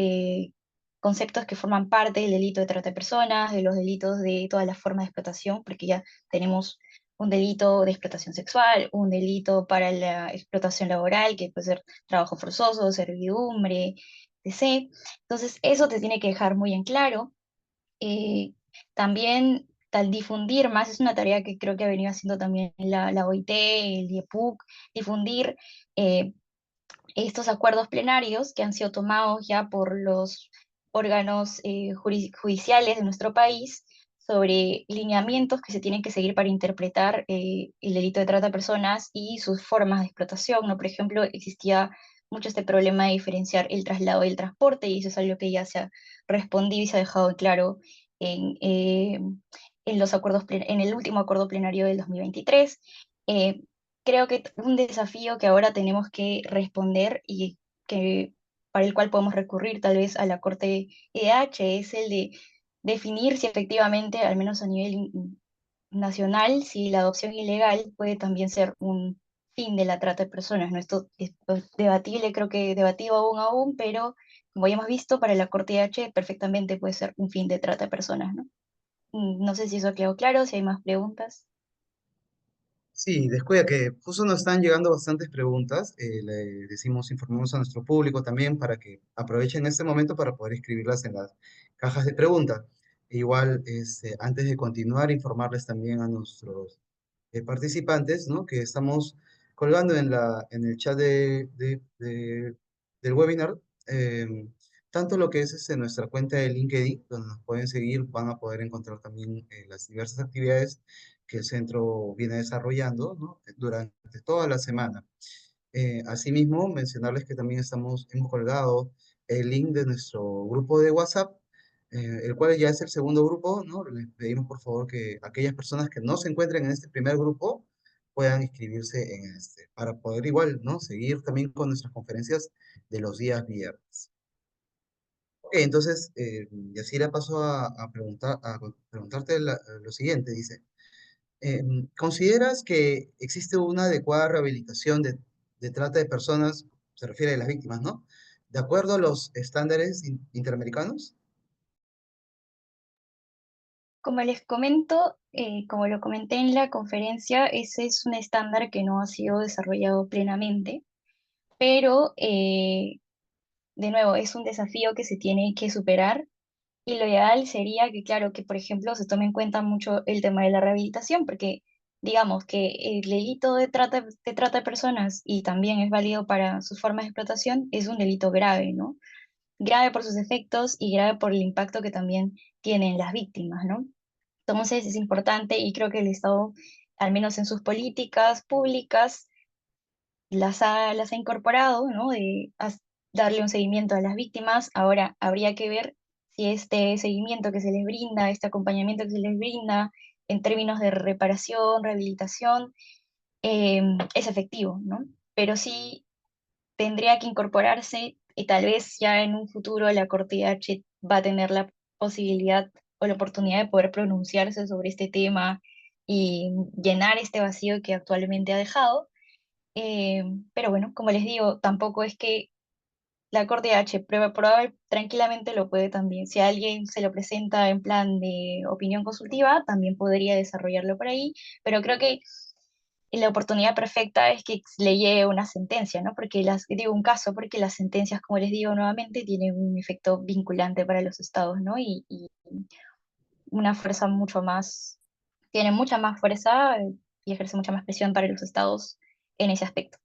Conceptos que forman parte del delito de trata de personas, de los delitos de todas las formas de explotación, porque ya tenemos un delito de explotación sexual, un delito para la explotación laboral, que puede ser trabajo forzoso, servidumbre, etc. Entonces, eso te tiene que dejar muy en claro. eh, También tal difundir más, es una tarea que creo que ha venido haciendo también la OIT, el IEPUC, difundir eh, estos acuerdos plenarios que han sido tomados ya por los órganos judiciales de nuestro país sobre lineamientos que se tienen que seguir para interpretar el delito de trata de personas y sus formas de explotación, ¿no? Por ejemplo, existía mucho este problema de diferenciar el traslado y el transporte, y eso es algo que ya se ha respondido y se ha dejado claro en, eh, en el último acuerdo plenario del 2023. Eh, Creo que un desafío que ahora tenemos que responder y que para el cual podemos recurrir tal vez a la Corte IDH es el de definir si efectivamente, al menos a nivel nacional, si la adopción ilegal puede también ser un fin de la trata de personas, ¿no? Esto es debatible, creo que debatido aún, pero como ya hemos visto, para la Corte IDH perfectamente puede ser un fin de trata de personas, ¿no? No sé si eso quedó claro, si hay más preguntas. Sí, descuida que justo nos están llegando bastantes preguntas. Le decimos, informamos a nuestro público también para que aprovechen este momento para poder escribirlas en las cajas de preguntas. Igual, antes de continuar, informarles también a nuestros participantes, ¿no? Que estamos colgando en el chat del webinar, eh, tanto lo que es nuestra cuenta de LinkedIn, donde nos pueden seguir, van a poder encontrar también las diversas actividades que el centro viene desarrollando, ¿no? Durante toda la semana. Asimismo, mencionarles que también hemos colgado el link de nuestro grupo de WhatsApp, el cual ya es el segundo grupo, ¿no? Les pedimos por favor que aquellas personas que no se encuentren en este primer grupo puedan inscribirse en este, para poder igual, ¿no? Seguir también con nuestras conferencias de los días viernes. Ok, entonces, Yacira, paso a preguntarte lo siguiente, dice. ¿Consideras que existe una adecuada rehabilitación de trata de personas, se refiere a las víctimas, ¿no? De acuerdo a los estándares interamericanos? Como les comento, como lo comenté en la conferencia, ese es un estándar que no ha sido desarrollado plenamente, pero de nuevo es un desafío que se tiene que superar. Y lo ideal sería que, claro, que por ejemplo se tome en cuenta mucho el tema de la rehabilitación, porque digamos que el delito de trata de personas y también es válido para sus formas de explotación, es un delito grave, ¿no? Grave por sus efectos y grave por el impacto que también tienen las víctimas, ¿no? Entonces es importante y creo que el Estado, al menos en sus políticas públicas, las ha incorporado, ¿no? Darle un seguimiento a las víctimas. Ahora habría que ver si este seguimiento que se les brinda, este acompañamiento que se les brinda en términos de reparación, rehabilitación, es efectivo, ¿no? Pero sí tendría que incorporarse y tal vez ya en un futuro la Corte H va a tener la posibilidad o la oportunidad de poder pronunciarse sobre este tema y llenar este vacío que actualmente ha dejado. Pero bueno, como les digo, tampoco es que la Corte H prueba probar tranquilamente lo puede también. Si a alguien se lo presenta en plan de opinión consultiva, también podría desarrollarlo por ahí, pero creo que la oportunidad perfecta es que le llegue una sentencia, ¿no? Porque digo un caso, porque las sentencias, como les digo nuevamente, tienen un efecto vinculante para los estados, ¿no? Y una fuerza mucho más, tiene mucha más fuerza y ejerce mucha más presión para los estados en ese aspecto.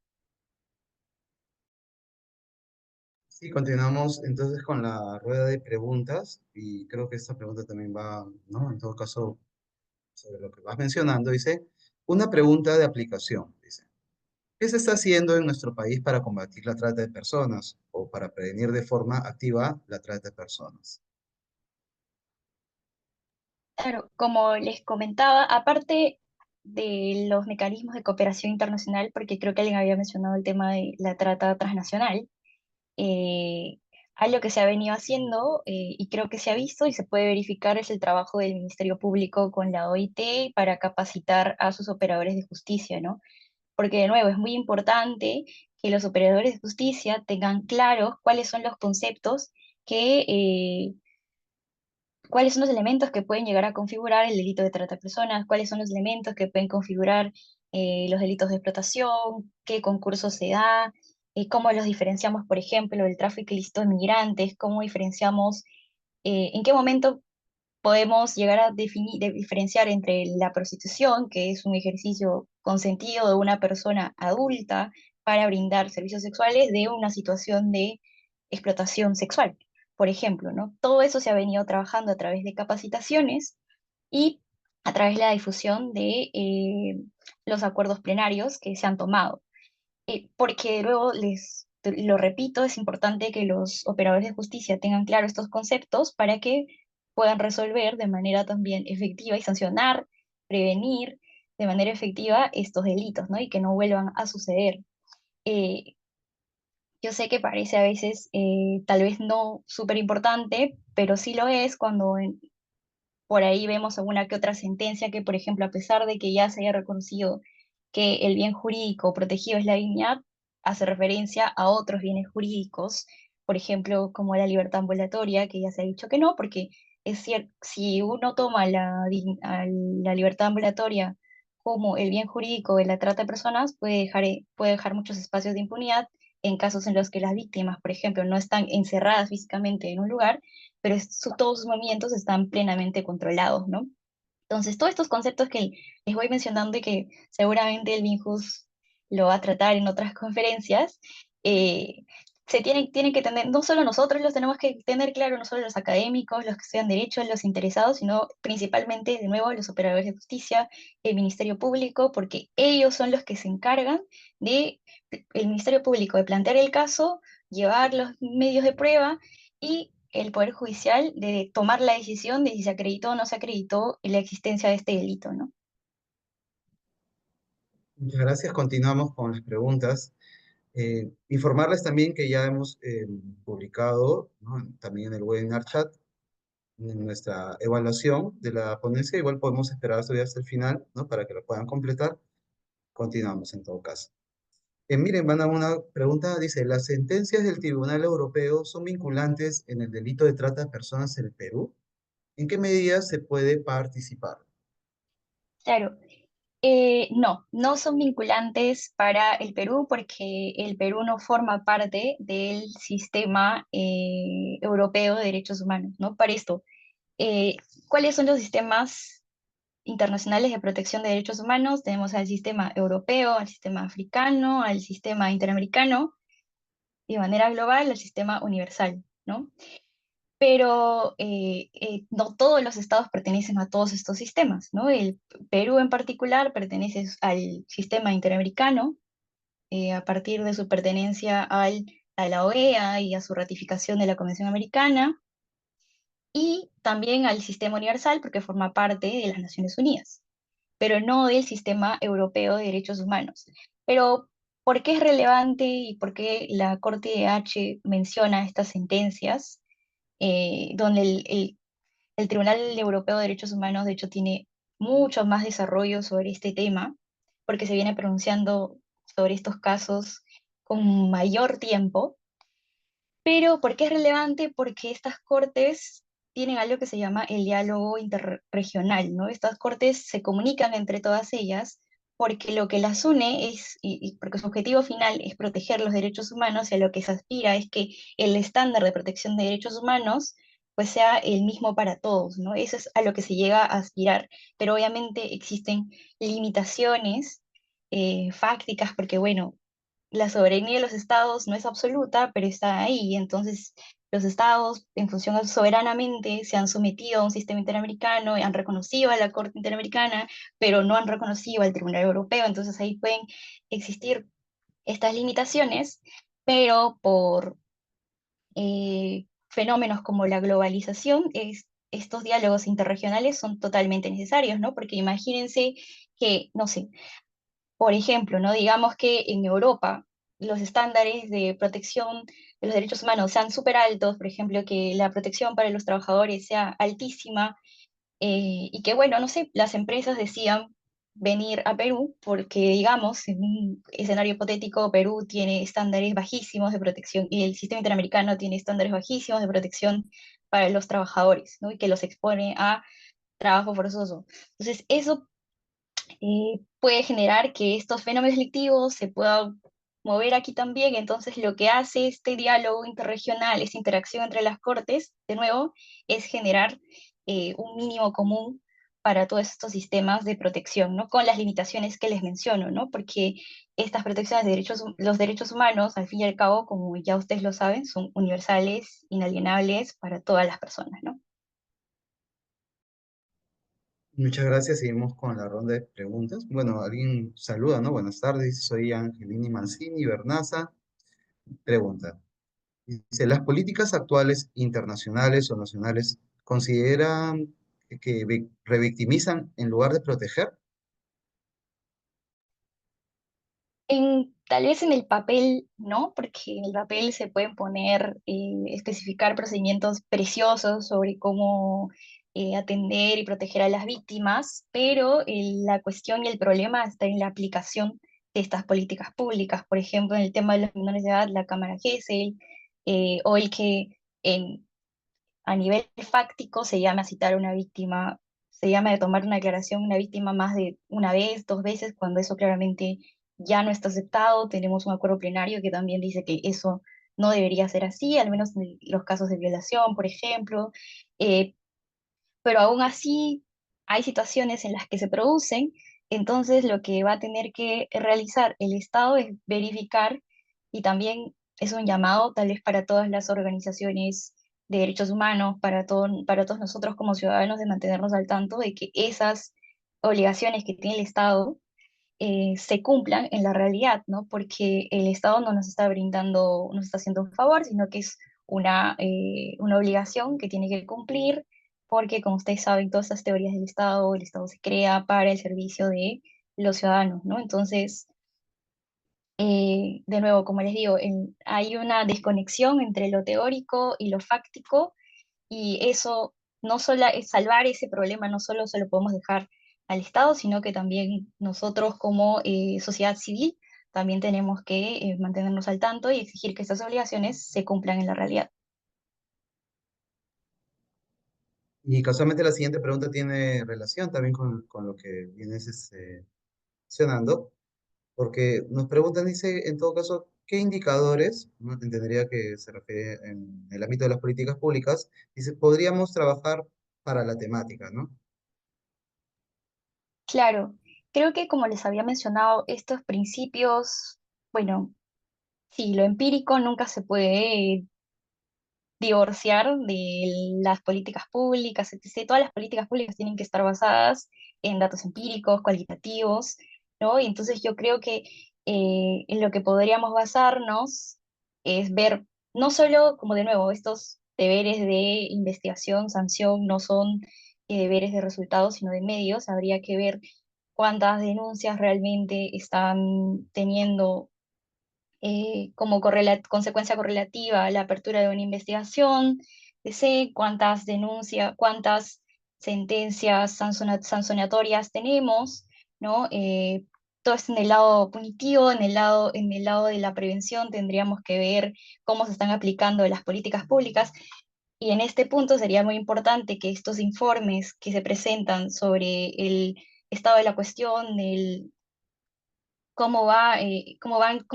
Sí, continuamos entonces con la rueda de preguntas y creo que esta pregunta también va, ¿no? En todo caso, sobre lo que vas mencionando, dice, una pregunta de aplicación, dice. ¿Qué se está haciendo en nuestro país para combatir la trata de personas o para prevenir de forma activa la trata de personas? Claro, como les comentaba, aparte de los mecanismos de cooperación internacional, porque creo que alguien había mencionado el tema de la trata transnacional, eh, algo que se ha venido haciendo y creo que se ha visto y se puede verificar es el trabajo del Ministerio Público con la OIT para capacitar a sus operadores de justicia, ¿no? Porque de nuevo es muy importante que los operadores de justicia tengan claros cuáles son los conceptos que cuáles son los elementos que pueden llegar a configurar el delito de trata de personas, cuáles son los elementos que pueden configurar los delitos de explotación, qué concurso se da, cómo los diferenciamos, por ejemplo, del tráfico ilícito de migrantes, cómo diferenciamos, en qué momento podemos llegar a diferenciar entre la prostitución, que es un ejercicio consentido de una persona adulta para brindar servicios sexuales, de una situación de explotación sexual, por ejemplo, ¿no? Todo eso se ha venido trabajando a través de capacitaciones y a través de la difusión de los acuerdos plenarios que se han tomado. Porque luego lo repito, es importante que los operadores de justicia tengan claro estos conceptos para que puedan resolver de manera también efectiva y sancionar, prevenir de manera efectiva estos delitos, ¿no? Y que no vuelvan a suceder. Eh, yo sé que parece a veces tal vez no súper importante, pero sí lo es cuando por ahí vemos alguna que otra sentencia que, por ejemplo, a pesar de que ya se haya reconocido que el bien jurídico protegido es la dignidad, hace referencia a otros bienes jurídicos, por ejemplo, como la libertad ambulatoria, que ya se ha dicho que no, porque es cierto, si uno toma la libertad ambulatoria como el bien jurídico de la trata de personas, puede dejar muchos espacios de impunidad en casos en los que las víctimas, por ejemplo, no están encerradas físicamente en un lugar, pero todos sus movimientos están plenamente controlados, ¿no? Entonces, todos estos conceptos que les voy mencionando y que seguramente el Minjus lo va a tratar en otras conferencias, eh, tienen que tener, no solo nosotros los tenemos que tener claro, no solo los académicos, los que estudian derecho, los interesados, sino principalmente, de nuevo, los operadores de justicia, el Ministerio Público, porque ellos son los que se encargan de, el Ministerio Público, de plantear el caso, llevar los medios de prueba y el Poder Judicial de tomar la decisión de si se acreditó o no se acreditó la existencia de este delito, ¿no? Muchas gracias. Continuamos con las preguntas. Informarles también que ya hemos publicado, ¿no? También en el webinar chat en nuestra evaluación de la ponencia. Igual podemos esperar todavía hasta el final, ¿no? Para que lo puedan completar. Continuamos en todo caso. Miren, van a una pregunta, dice, ¿las sentencias del Tribunal Europeo son vinculantes en el delito de trata de personas en el Perú? ¿En qué medida se puede participar? Claro, No, no son vinculantes para el Perú porque el Perú no forma parte del sistema europeo de derechos humanos, ¿no? Para esto, eh, ¿cuáles son los sistemas internacionales de protección de derechos humanos? Tenemos al sistema europeo, al sistema africano, al sistema interamericano y de manera global al sistema universal, ¿no? Pero no todos los estados pertenecen a todos estos sistemas, ¿no? El Perú en particular pertenece al sistema interamericano a partir de su pertenencia a la OEA y a su ratificación de la Convención Americana, y también al sistema universal porque forma parte de las Naciones Unidas, pero no del sistema europeo de derechos humanos. Pero, ¿por qué es relevante y por qué la Corte de H menciona estas sentencias? Donde el Tribunal Europeo de Derechos Humanos, de hecho, tiene mucho más desarrollo sobre este tema, porque se viene pronunciando sobre estos casos con mayor tiempo. Pero, ¿por qué es relevante? Porque estas cortes tienen algo que se llama el diálogo interregional, ¿no? Estas cortes se comunican entre todas ellas porque lo que las une es, y porque su objetivo final es proteger los derechos humanos, y a lo que se aspira es que el estándar de protección de derechos humanos pues sea el mismo para todos, ¿no? Eso es a lo que se llega a aspirar, pero obviamente existen limitaciones fácticas porque, bueno, la soberanía de los estados no es absoluta, pero está ahí. Y entonces, los estados, en función soberanamente, se han sometido a un sistema interamericano, y han reconocido a la Corte Interamericana, pero no han reconocido al Tribunal Europeo. Entonces, ahí pueden existir estas limitaciones, pero por fenómenos como la globalización, estos diálogos interregionales son totalmente necesarios, ¿no? Porque imagínense que, no sé, por ejemplo, ¿no? Digamos que en Europa los estándares de protección de los derechos humanos sean súper altos, por ejemplo, que la protección para los trabajadores sea altísima, y que, bueno, no sé, las empresas decían venir a Perú porque, digamos, en un escenario hipotético, Perú tiene estándares bajísimos de protección y el sistema interamericano tiene estándares bajísimos de protección para los trabajadores, ¿no? Y que los expone a trabajo forzoso. Entonces, eso puede generar que estos fenómenos delictivos se puedan mover aquí también. Entonces, lo que hace este diálogo interregional, esta interacción entre las cortes, de nuevo, es generar un mínimo común para todos estos sistemas de protección, ¿no? Con las limitaciones que les menciono, ¿no? Porque estas protecciones de derechos, los derechos humanos, al fin y al cabo, como ya ustedes lo saben, son universales, inalienables para todas las personas, ¿no? Muchas gracias. Seguimos con la ronda de preguntas. Bueno, alguien saluda, ¿no? Buenas tardes, soy Angelini Mancini Bernaza. Pregunta. Dice, ¿las políticas actuales internacionales o nacionales consideran que revictimizan en lugar de proteger? Tal vez en el papel no, porque en el papel se pueden poner, especificar procedimientos preciosos sobre cómo atender y proteger a las víctimas, pero la cuestión y el problema está en la aplicación de estas políticas públicas. Por ejemplo, en el tema de los menores de edad, la Cámara Gesell, o el que en a nivel fáctico se llama citar a una víctima, se llama de tomar una declaración una víctima más de una vez, dos veces, cuando eso claramente ya no está aceptado. Tenemos un acuerdo plenario que también dice que eso no debería ser así, al menos en los casos de violación, por ejemplo. Eh, pero aún así hay situaciones en las que se producen, entonces lo que va a tener que realizar el Estado es verificar, y también es un llamado tal vez para todas las organizaciones de derechos humanos, para todos nosotros como ciudadanos, de mantenernos al tanto de que esas obligaciones que tiene el Estado se cumplan en la realidad, ¿no? Porque el Estado no nos está brindando, no nos está haciendo un favor, sino que es una obligación que tiene que cumplir, porque como ustedes saben, todas estas teorías del Estado, el Estado se crea para el servicio de los ciudadanos, ¿no? Entonces, de nuevo, como les digo, hay una desconexión entre lo teórico y lo fáctico, y eso no solo es salvar ese problema, no solo se lo podemos dejar al Estado, sino que también nosotros como sociedad civil también tenemos que mantenernos al tanto y exigir que estas obligaciones se cumplan en la realidad. Y casualmente la siguiente pregunta tiene relación también con lo que vienes mencionando, porque nos preguntan, dice, en todo caso, ¿qué indicadores, no entendería que se refiere en el ámbito de las políticas públicas, dice, podríamos trabajar para la temática, ¿no? Claro, creo que como les había mencionado, estos principios, bueno, sí, lo empírico nunca se puede divorciar de las políticas públicas, etc. Todas las políticas públicas tienen que estar basadas en datos empíricos, cualitativos, ¿no? Y entonces yo creo que en lo que podríamos basarnos es ver, no solo, como de nuevo, estos deberes de investigación, sanción, no son deberes de resultados, sino de medios. Habría que ver cuántas denuncias realmente están teniendo como consecuencia correlativa la apertura de una investigación, sé cuántas denuncias, cuántas sentencias sancionatorias tenemos, ¿no? Todo esto en el lado punitivo, en el lado de la prevención tendríamos que ver cómo se están aplicando las políticas públicas. Y en este punto sería muy importante que estos informes que se presentan sobre el estado de la cuestión, cómo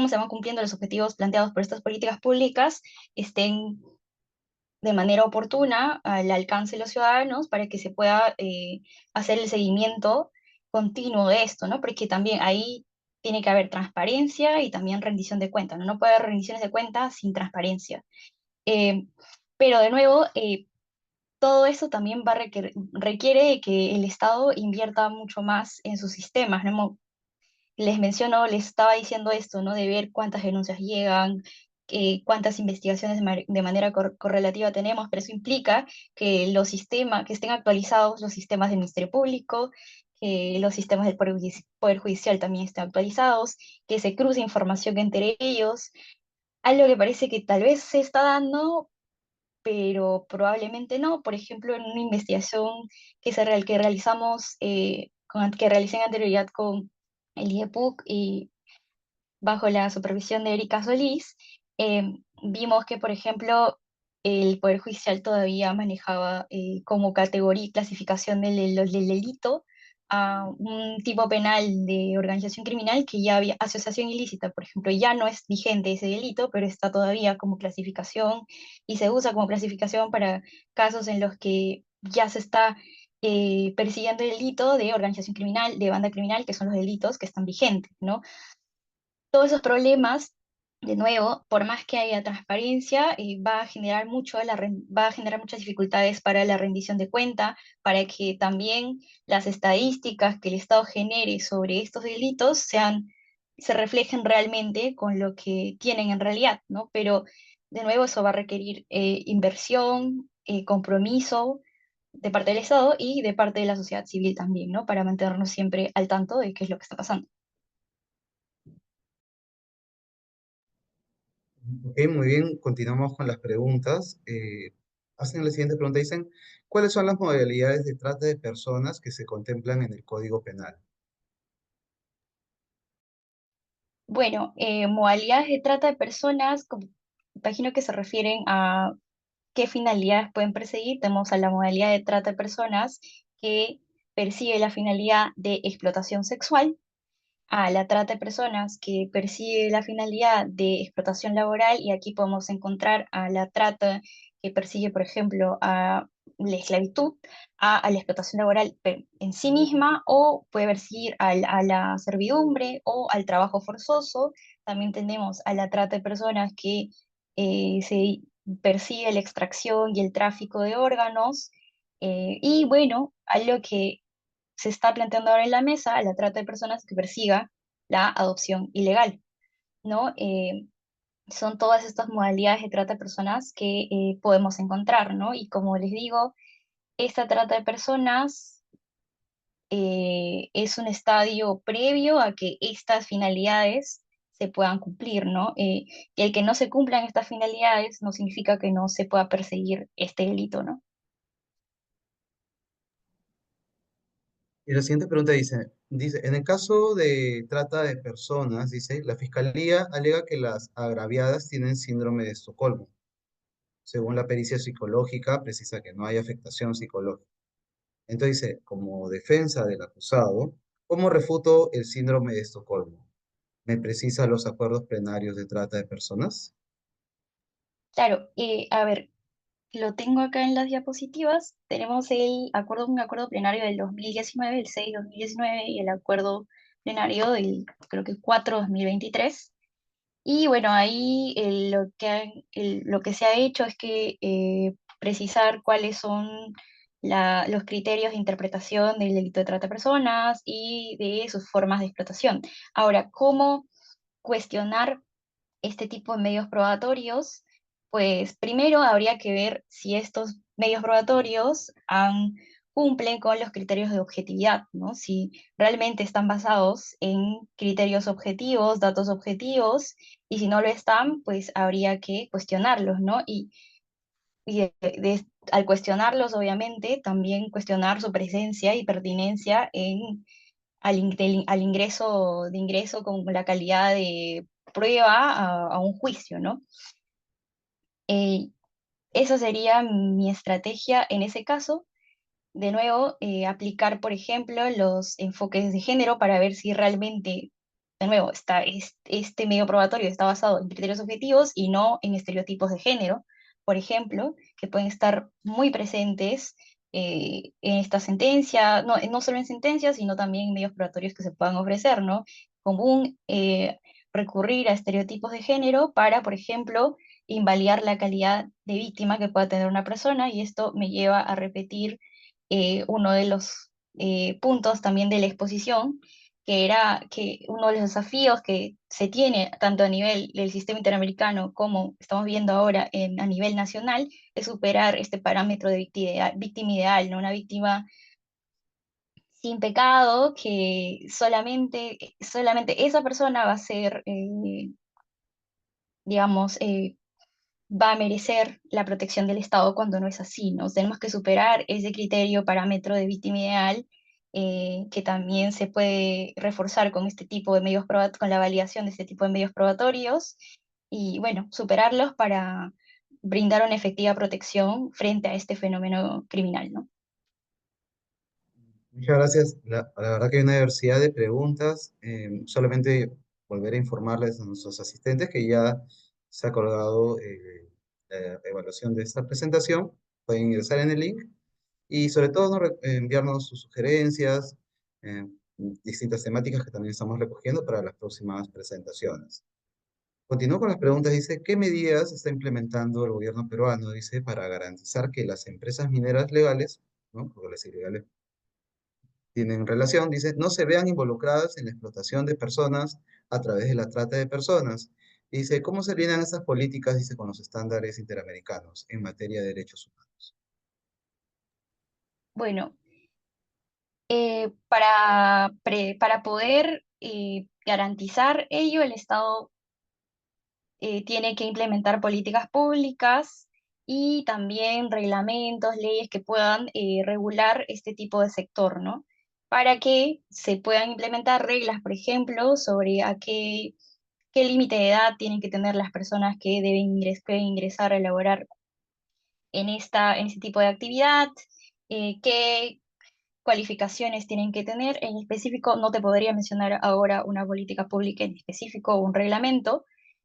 se van cumpliendo los objetivos planteados por estas políticas públicas, estén de manera oportuna al alcance de los ciudadanos para que se pueda hacer el seguimiento continuo de esto, ¿no? Porque también ahí tiene que haber transparencia y también rendición de cuentas, ¿no? No puede haber rendiciones de cuentas sin transparencia. Eh, pero de nuevo, todo eso también requiere de que el Estado invierta mucho más en sus sistemas, ¿no? Les menciono, les estaba diciendo esto, ¿no? De ver cuántas denuncias llegan, cuántas investigaciones de manera correlativa tenemos, pero eso implica que los sistemas, que estén actualizados los sistemas del Ministerio Público, que los sistemas del Poder Judicial también estén actualizados, que se cruce información entre ellos, algo que parece que tal vez se está dando, pero probablemente no. Por ejemplo, en una investigación que realizamos, que realicé en anterioridad con el IEPUC y bajo la supervisión de Erika Solís, vimos que, por ejemplo, el Poder Judicial todavía manejaba como categoría y clasificación del delito a un tipo penal de organización criminal que ya había asociación ilícita, por ejemplo, ya no es vigente ese delito, pero está todavía como clasificación y se usa como clasificación para casos en los que ya se está persiguiendo el delito de organización criminal, de banda criminal, que son los delitos que están vigentes, ¿no? Todos esos problemas, de nuevo, por más que haya transparencia, va a generar va a generar muchas dificultades para la rendición de cuenta, para que también las estadísticas que el Estado genere sobre estos delitos se reflejen realmente con lo que tienen en realidad, ¿no? Pero, de nuevo, eso va a requerir inversión, compromiso de parte del Estado y de parte de la sociedad civil también, ¿no? Para mantenernos siempre al tanto de qué es lo que está pasando. Ok, muy bien, continuamos con las preguntas. Hacen la siguiente pregunta, dicen, ¿cuáles son las modalidades de trata de personas que se contemplan en el Código Penal? Bueno, modalidades de trata de personas, imagino que se refieren a qué finalidades pueden perseguir. Tenemos a la modalidad de trata de personas que persigue la finalidad de explotación sexual, a la trata de personas que persigue la finalidad de explotación laboral, y aquí podemos encontrar a la trata que persigue, por ejemplo, a la esclavitud, a la explotación laboral en sí misma, o puede perseguir a la servidumbre o al trabajo forzoso. También tenemos a la trata de personas que se persigue la extracción y el tráfico de órganos. Y bueno, algo que se está planteando ahora en la mesa, la trata de personas que persiga la adopción ilegal, ¿no? Son todas estas modalidades de trata de personas que podemos encontrar, ¿no? Y como les digo, esta trata de personas es un estadio previo a que estas finalidades se puedan cumplir, ¿no? Y el que no se cumplan estas finalidades no significa que no se pueda perseguir este delito, ¿no? Y la siguiente pregunta dice, en el caso de trata de personas, dice, la Fiscalía alega que las agraviadas tienen síndrome de Estocolmo. Según la pericia psicológica, precisa que no hay afectación psicológica. Entonces dice, como defensa del acusado, ¿Cómo refuto el síndrome de Estocolmo? ¿Me precisa los acuerdos plenarios de trata de personas? Claro, a ver, lo tengo acá en las diapositivas. Tenemos un acuerdo plenario del 2019, el 6/2019, y el acuerdo plenario del, creo que 4/2023. Y bueno, ahí lo que se ha hecho es que precisar cuáles son los criterios de interpretación del delito de trata de personas y de sus formas de explotación. Ahora, ¿cómo cuestionar este tipo de medios probatorios? Pues primero habría que ver si estos medios probatorios cumplen con los criterios de objetividad, ¿no? Si realmente están basados en criterios objetivos, datos objetivos, y si no lo están, pues habría que cuestionarlos, ¿no? Al cuestionarlos, obviamente, también cuestionar su presencia y pertinencia al ingreso con la calidad de prueba a un juicio, ¿no? Eh, Esa sería mi estrategia en ese caso. De nuevo, aplicar, por ejemplo, los enfoques de género para ver si realmente, de nuevo, este medio probatorio está basado en criterios objetivos y no en estereotipos de género, por ejemplo, que pueden estar muy presentes en esta sentencia, no solo en sentencias, sino también en medios probatorios que se puedan ofrecer, ¿no? Común recurrir a estereotipos de género para, por ejemplo, invalidar la calidad de víctima que pueda tener una persona, y esto me lleva a repetir uno de los puntos también de la exposición, que era que uno de los desafíos que se tiene tanto a nivel del sistema interamericano como estamos viendo ahora a nivel nacional es superar este parámetro de víctima ideal, ¿no? Una víctima sin pecado, que solamente esa persona va a ser, digamos, va a merecer la protección del Estado cuando no es así, ¿no? Tenemos que superar ese criterio, parámetro de víctima ideal, que también se puede reforzar con este tipo de con la validación de este tipo de medios probatorios, y bueno, superarlos para brindar una efectiva protección frente a este fenómeno criminal, ¿no? Muchas gracias. La verdad que hay una diversidad de preguntas. Solamente volver a informarles a nuestros asistentes que ya se ha colgado la evaluación de esta presentación. Pueden ingresar en el link y sobre todo ¿no? Enviarnos sus sugerencias, eh, distintas temáticas que también estamos recogiendo para las próximas presentaciones. Continúo con las preguntas. Dice, ¿qué medidas está implementando el gobierno peruano? Dice, para garantizar que las empresas mineras legales, ¿no? Porque las ilegales tienen relación, dice, no se vean involucradas en la explotación de personas a través de la trata de personas. Dice, ¿cómo se alinean estas políticas, dice, con los estándares interamericanos en materia de derechos humanos? Bueno, para poder garantizar ello, el Estado tiene que implementar políticas públicas y también reglamentos, leyes que puedan regular este tipo de sector, ¿no? Para que se puedan implementar reglas, por ejemplo, sobre qué límite de edad tienen que tener las personas que pueden ingresar a elaborar en este tipo de actividad, qué cualificaciones tienen que tener. En específico, no te podría mencionar ahora una política pública en específico o un reglamento,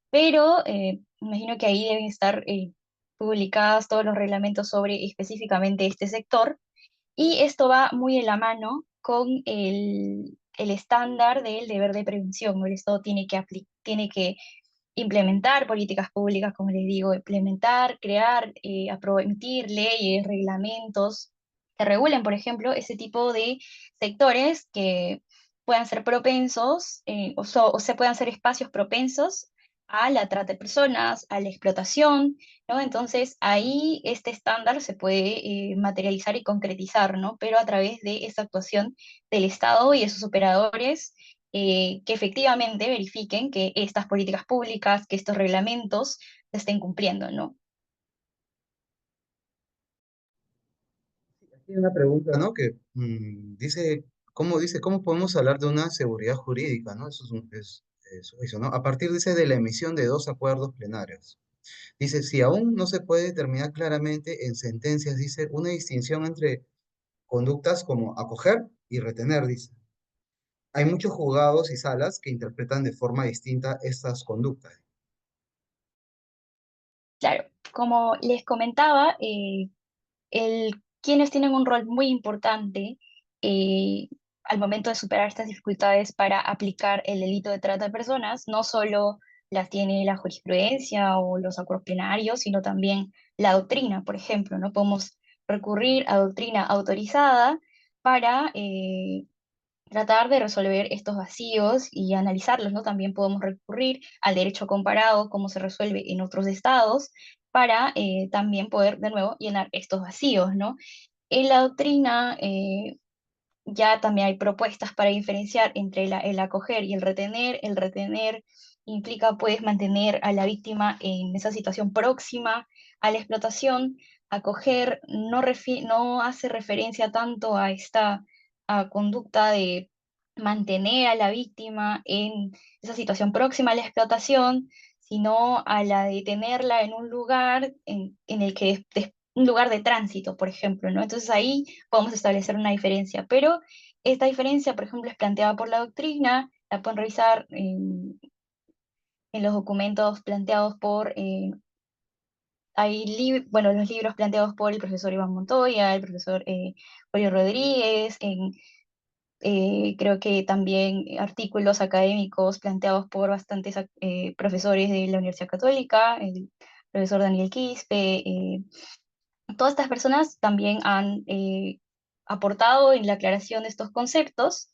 pero me imagino que ahí deben estar publicados todos los reglamentos sobre específicamente este sector, y esto va muy de la mano con el estándar del deber de prevención, ¿no? El Estado tiene que implementar políticas públicas, como les digo, implementar, crear, emitir leyes, reglamentos que regulen, por ejemplo, ese tipo de sectores que puedan ser propensos, o se puedan ser espacios propensos a la trata de personas, a la explotación, ¿no? Entonces ahí este estándar se puede materializar y concretizar, ¿no? Pero a través de esa actuación del Estado y de sus operadores, que efectivamente verifiquen que estas políticas públicas, que estos reglamentos se estén cumpliendo, ¿no? Aquí hay una pregunta, ¿no? Que dice, ¿cómo podemos hablar de una seguridad jurídica, ¿no? Eso es eso, ¿no? A partir, dice, de la emisión de dos acuerdos plenarios. Dice, si aún no se puede determinar claramente en sentencias, dice, una distinción entre conductas como acoger y retener, dice. Hay muchos juzgados y salas que interpretan de forma distinta estas conductas. Claro, como les comentaba, quienes tienen un rol muy importante eh, al momento de superar estas dificultades para aplicar el delito de trata de personas, no solo las tiene la jurisprudencia o los acuerdos plenarios, sino también la doctrina, por ejemplo, ¿no? Podemos recurrir a doctrina autorizada para tratar de resolver estos vacíos y analizarlos, ¿no? También podemos recurrir al derecho comparado, cómo se resuelve en otros estados, para también poder de nuevo llenar estos vacíos, ¿no? En la doctrina ya también hay propuestas para diferenciar entre el acoger y el retener. El retener implica pues mantener a la víctima en esa situación próxima a la explotación. Acoger no hace referencia tanto a esta conducta de mantener a la víctima en esa situación próxima a la explotación, sino a la de tenerla en un lugar en el que un lugar de tránsito, por ejemplo, ¿no? Entonces ahí podemos establecer una diferencia, pero esta diferencia, por ejemplo, es planteada por la doctrina, la pueden revisar en los documentos planteados por, bueno, los libros planteados por el profesor Iván Montoya, el profesor Julio Rodríguez, creo que también artículos académicos planteados por bastantes profesores de la Universidad Católica, el profesor Daniel Quispe, todas estas personas también han aportado en la aclaración de estos conceptos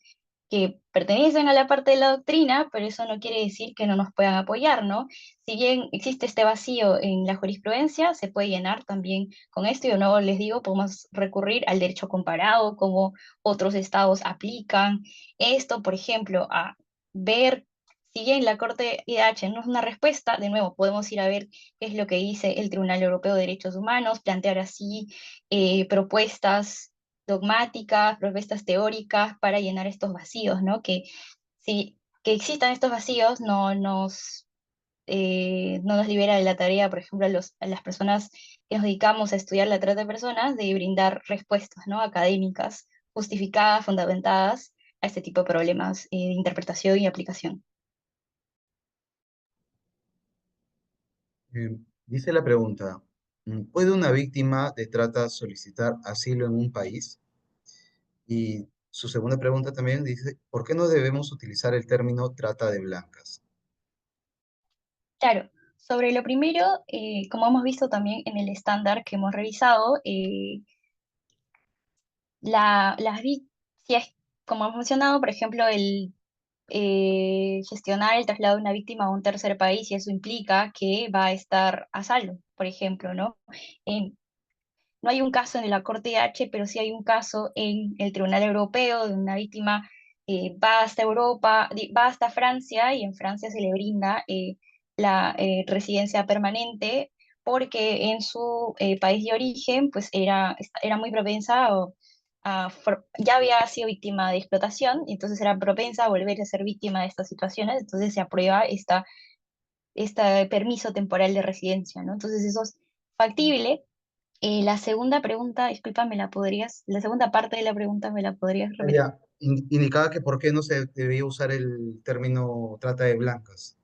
que pertenecen a la parte de la doctrina, pero eso no quiere decir que no nos puedan apoyar, ¿no? Si bien existe este vacío en la jurisprudencia, se puede llenar también con esto, y de nuevo les digo, podemos recurrir al derecho comparado, como otros estados aplican esto, por ejemplo, a ver, si bien la Corte IDH no es una respuesta, de nuevo, podemos ir a ver qué es lo que dice el Tribunal Europeo de Derechos Humanos, plantear así propuestas dogmáticas, propuestas teóricas para llenar estos vacíos, ¿no? Que existan estos vacíos no nos libera de la tarea, por ejemplo, a las personas que nos dedicamos a estudiar la trata de personas, de brindar respuestas, ¿no? Académicas, justificadas, fundamentadas a este tipo de problemas de interpretación y aplicación. Dice la pregunta, ¿puede una víctima de trata solicitar asilo en un país? Y su segunda pregunta también dice, ¿por qué no debemos utilizar el término trata de blancas? Claro, sobre lo primero, como hemos visto también en el estándar que hemos revisado, si es, como hemos mencionado, por ejemplo, el gestionar el traslado de una víctima a un tercer país, y eso implica que va a estar a salvo, por ejemplo, ¿no? En- no hay un caso en la Corte H, pero sí hay un caso en el Tribunal Europeo de una víctima va hasta Europa, va hasta Francia, y en Francia se le brinda la residencia permanente porque en su país de origen pues era muy propensa ya había sido víctima de explotación, y entonces era propensa a volver a ser víctima de estas situaciones, entonces se aprueba este permiso temporal de residencia, ¿no? Entonces eso es factible. La segunda pregunta, disculpa, la segunda parte de la pregunta me la podrías Ah, repetir? ya, indicaba que por qué no se debía usar el término trata de blancas.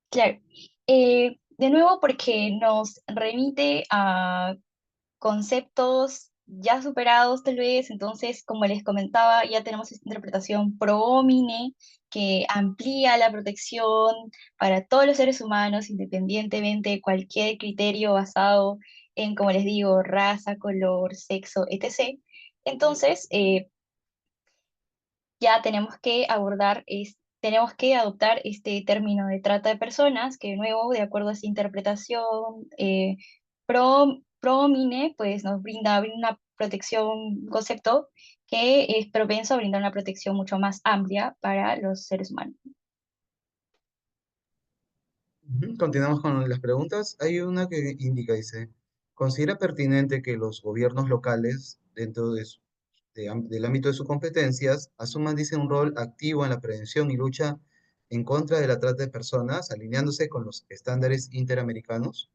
Claro. De nuevo, porque nos remite a conceptos ya superados tal vez, entonces, como les comentaba, ya tenemos esta interpretación pro homine que amplía la protección para todos los seres humanos, independientemente de cualquier criterio basado en, como les digo, raza, color, sexo, etc. Entonces, ya tenemos que adoptar este término de trata de personas, que de nuevo, de acuerdo a esa interpretación pro homine, pues nos brinda una protección, un concepto que es propenso a brindar una protección mucho más amplia para los seres humanos. Ujú, continuamos con las preguntas. Hay una que indica, dice, ¿considera pertinente que los gobiernos locales, dentro del ámbito de sus competencias, asuman, dice, un rol activo en la prevención y lucha en contra de la trata de personas, alineándose con los estándares interamericanos?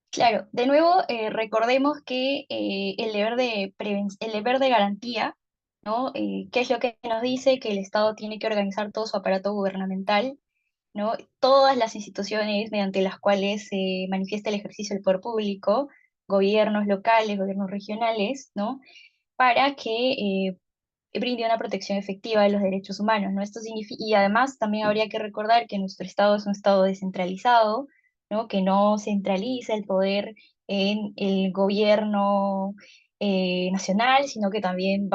Claro, de nuevo, recordemos que el deber de garantía ¿no? ¿Qué es lo que nos dice? Que el Estado tiene que organizar todo su aparato gubernamental, ¿no? Todas las instituciones mediante las cuales se manifiesta el ejercicio del poder público, gobiernos locales, gobiernos regionales, ¿no? Para que brinde una protección efectiva de los derechos humanos, ¿no? Y además también habría que recordar que nuestro Estado es un Estado descentralizado, ¿no? Que no centraliza el poder en el gobierno nacional, sino que también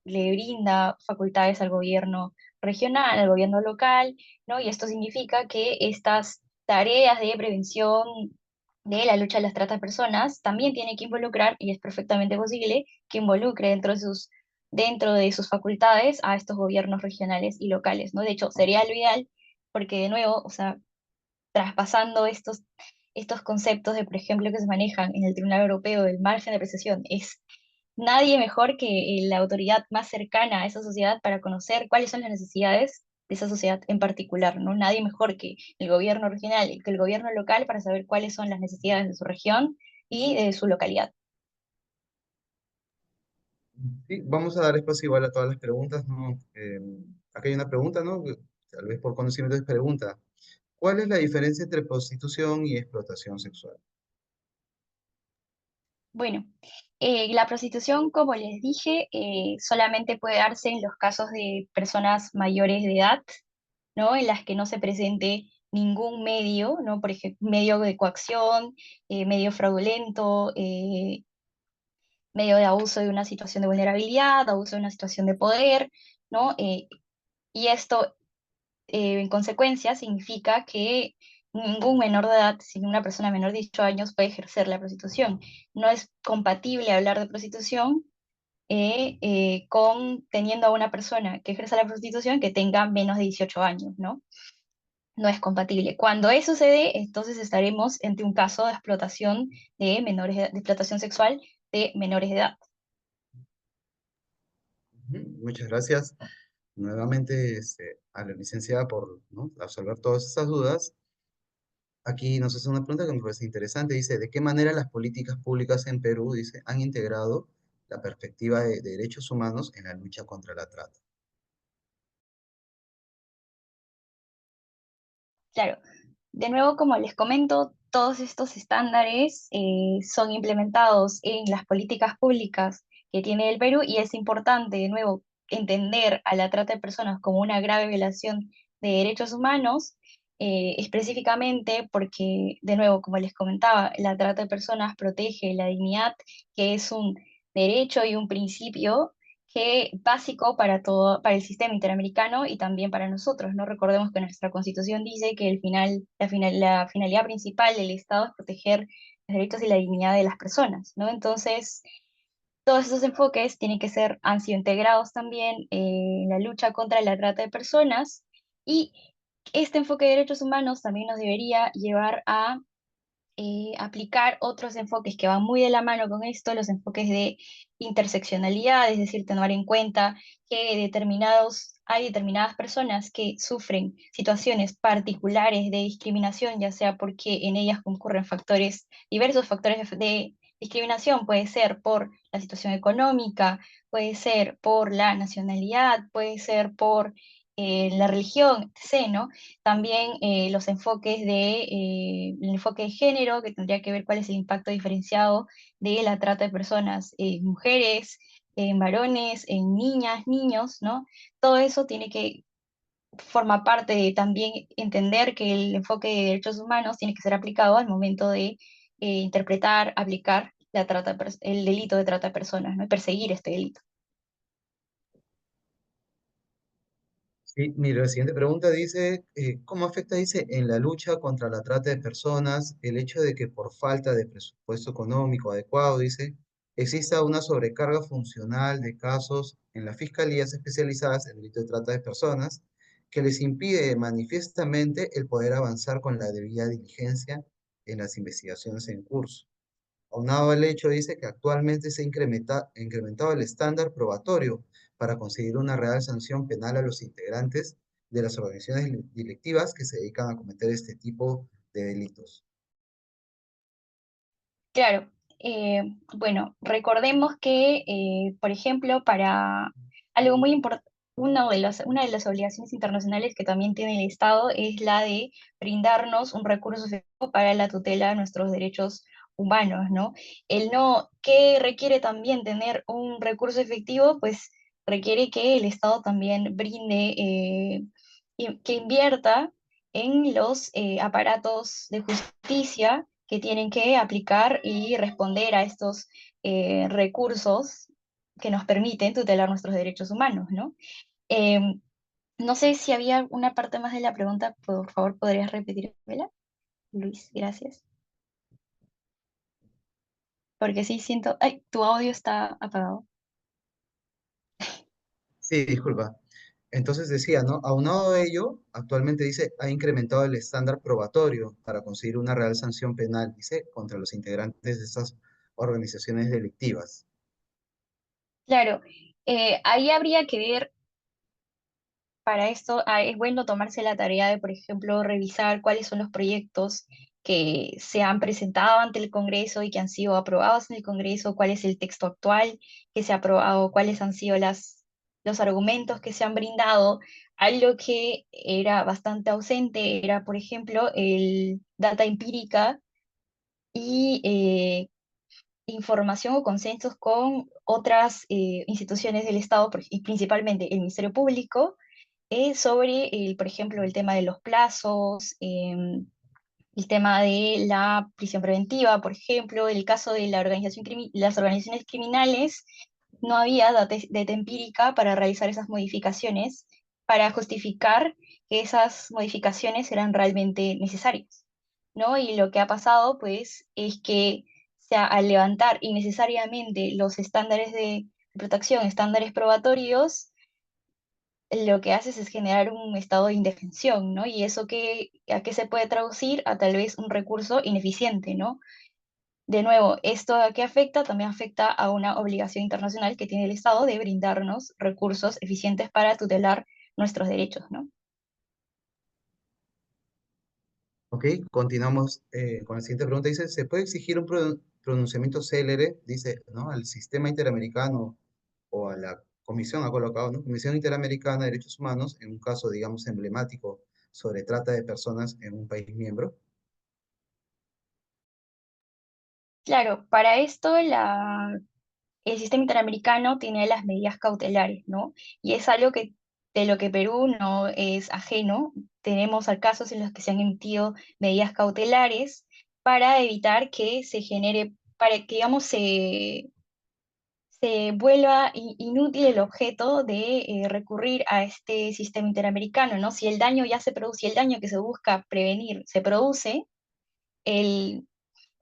le brinda facultades al gobierno regional, al gobierno local, ¿no? Y esto significa que estas tareas de prevención de la lucha de las trata de personas también tiene que involucrar, y es perfectamente posible, que involucre dentro de sus facultades a estos gobiernos regionales y locales, ¿no? De hecho, sería lo ideal, porque de nuevo, o sea, traspasando estos conceptos de, por ejemplo, que se manejan en el Tribunal Europeo del margen de apreciación, es nadie mejor que la autoridad más cercana a esa sociedad para conocer cuáles son las necesidades de esa sociedad en particular, ¿no? Nadie mejor que el gobierno regional y que el gobierno local para saber cuáles son las necesidades de su región y de su localidad. Sí, vamos a dar espacio igual a todas las preguntas, ¿no? Acá hay una pregunta, ¿no? Tal vez por conocimiento de pregunta. ¿Cuál es la diferencia entre prostitución y explotación sexual? Bueno, la prostitución, como les dije, solamente puede darse en los casos de personas mayores de edad, ¿no? En las que no se presente ningún medio, ¿no? Por ejemplo, medio de coacción, medio fraudulento, medio de abuso de una situación de vulnerabilidad, abuso de una situación de poder, ¿no? Y esto, en consecuencia, significa que ningún menor de edad, sino una persona menor de 18 años, puede ejercer la prostitución. No es compatible hablar de prostitución con teniendo a una persona que ejerza la prostitución que tenga menos de 18 años, ¿no? No es compatible. Cuando eso sucede, entonces estaremos ante un caso de explotación de de explotación sexual de menores de edad. Ujú, muchas gracias nuevamente a la licenciada por, ¿no? Absolver todas esas dudas. Aquí nos hace una pregunta que me parece interesante. Dice, ¿de qué manera las políticas públicas en Perú, dice, han integrado la perspectiva de derechos humanos en la lucha contra la trata? Claro, de nuevo, como les comento, todos estos estándares son implementados en las políticas públicas que tiene el Perú y es importante, de nuevo, entender a la trata de personas como una grave violación de derechos humanos, específicamente porque, de nuevo, como les comentaba, la trata de personas protege la dignidad, que es un derecho y un principio que básico para todo, para el sistema interamericano y también para nosotros, ¿no? Recordemos que nuestra Constitución dice que la finalidad principal del Estado es proteger los derechos y la dignidad de las personas, ¿no? Entonces, todos esos enfoques han sido integrados también en la lucha contra la trata de personas y este enfoque de derechos humanos también nos debería llevar a aplicar otros enfoques que van muy de la mano con esto, los enfoques de interseccionalidad, es decir, tener en cuenta que hay determinadas personas que sufren situaciones particulares de discriminación, ya sea porque en ellas concurren diversos factores de discriminación, puede ser por la situación económica, puede ser por la nacionalidad, puede ser por la religión, etc., ¿no? También el enfoque de género, que tendría que ver cuál es el impacto diferenciado de la trata de personas en mujeres, en varones, en niñas, niños, ¿no? Todo eso tiene que formar parte de también entender que el enfoque de derechos humanos tiene que ser aplicado al momento de interpretar, aplicar el delito de trata de personas, ¿no? Y perseguir este delito. Sí, mira, la siguiente pregunta dice, ¿cómo afecta, dice, en la lucha contra la trata de personas el hecho de que por falta de presupuesto económico adecuado, dice, exista una sobrecarga funcional de casos en las fiscalías especializadas en delito de trata de personas que les impide manifiestamente el poder avanzar con la debida diligencia en las investigaciones en curso? Aunado al hecho, dice que actualmente se ha incrementado el estándar probatorio para conseguir una real sanción penal a los integrantes de las organizaciones delictivas que se dedican a cometer este tipo de delitos. Claro, bueno, recordemos que, por ejemplo, Algo muy importante, una de las obligaciones internacionales que también tiene el Estado es la de brindarnos un recurso efectivo para la tutela de nuestros derechos humanos, ¿no? El no, ¿qué requiere también tener un recurso efectivo? Pues requiere que el Estado también brinde, que invierta en los aparatos de justicia que tienen que aplicar y responder a estos recursos que nos permiten tutelar nuestros derechos humanos, ¿no? Em, no sé si había una parte más de la pregunta, por favor, ¿podrías repetírmela? Luis, gracias. Porque sí siento, ay, tu audio está apagado. Sí, disculpa. Entonces decía, ¿no? Aunado a ello, actualmente dice, ha incrementado el estándar probatorio para conseguir una real sanción penal, dice, contra los integrantes de estas organizaciones delictivas. Claro, ahí habría que ver. Para esto, es bueno tomarse la tarea de, por ejemplo, revisar cuáles son los proyectos que se han presentado ante el Congreso y que han sido aprobados en el Congreso, cuál es el texto actual que se ha aprobado, cuáles han sido los argumentos que se han brindado. Algo que era bastante ausente era, por ejemplo, el data empírica y información o consensos con otras instituciones del Estado, y principalmente el Ministerio Público sobre, por ejemplo, el tema de los plazos, el tema de la prisión preventiva, por ejemplo, el caso de las organizaciones criminales, no había data empírica para realizar esas modificaciones, para justificar que esas modificaciones eran realmente necesarias, ¿no? Y lo que ha pasado, pues, es que al levantar innecesariamente los estándares de protección, estándares probatorios, lo que haces es generar un estado de indefensión, ¿no? Y eso ¿a qué se puede traducir? A tal vez un recurso ineficiente, ¿no? De nuevo, ¿esto a qué afecta? También afecta a una obligación internacional que tiene el Estado de brindarnos recursos eficientes para tutelar nuestros derechos, ¿no? Ok, continuamos con la siguiente pregunta. Dice, ¿se puede exigir un pronunciamiento célere, dice, ¿no? Al sistema interamericano o a la comisión, ha colocado, ¿no? Comisión Interamericana de Derechos Humanos en un caso, digamos, emblemático sobre trata de personas en un país miembro? Claro, para esto el sistema interamericano tiene las medidas cautelares, ¿no? Y es algo de lo que Perú no es ajeno. Tenemos casos en los que se han emitido medidas cautelares para evitar que se genere, para que, digamos, se vuelva inútil el objeto de recurrir a este sistema interamericano, ¿no? Si el daño ya se produce, si el daño que se busca prevenir se produce, el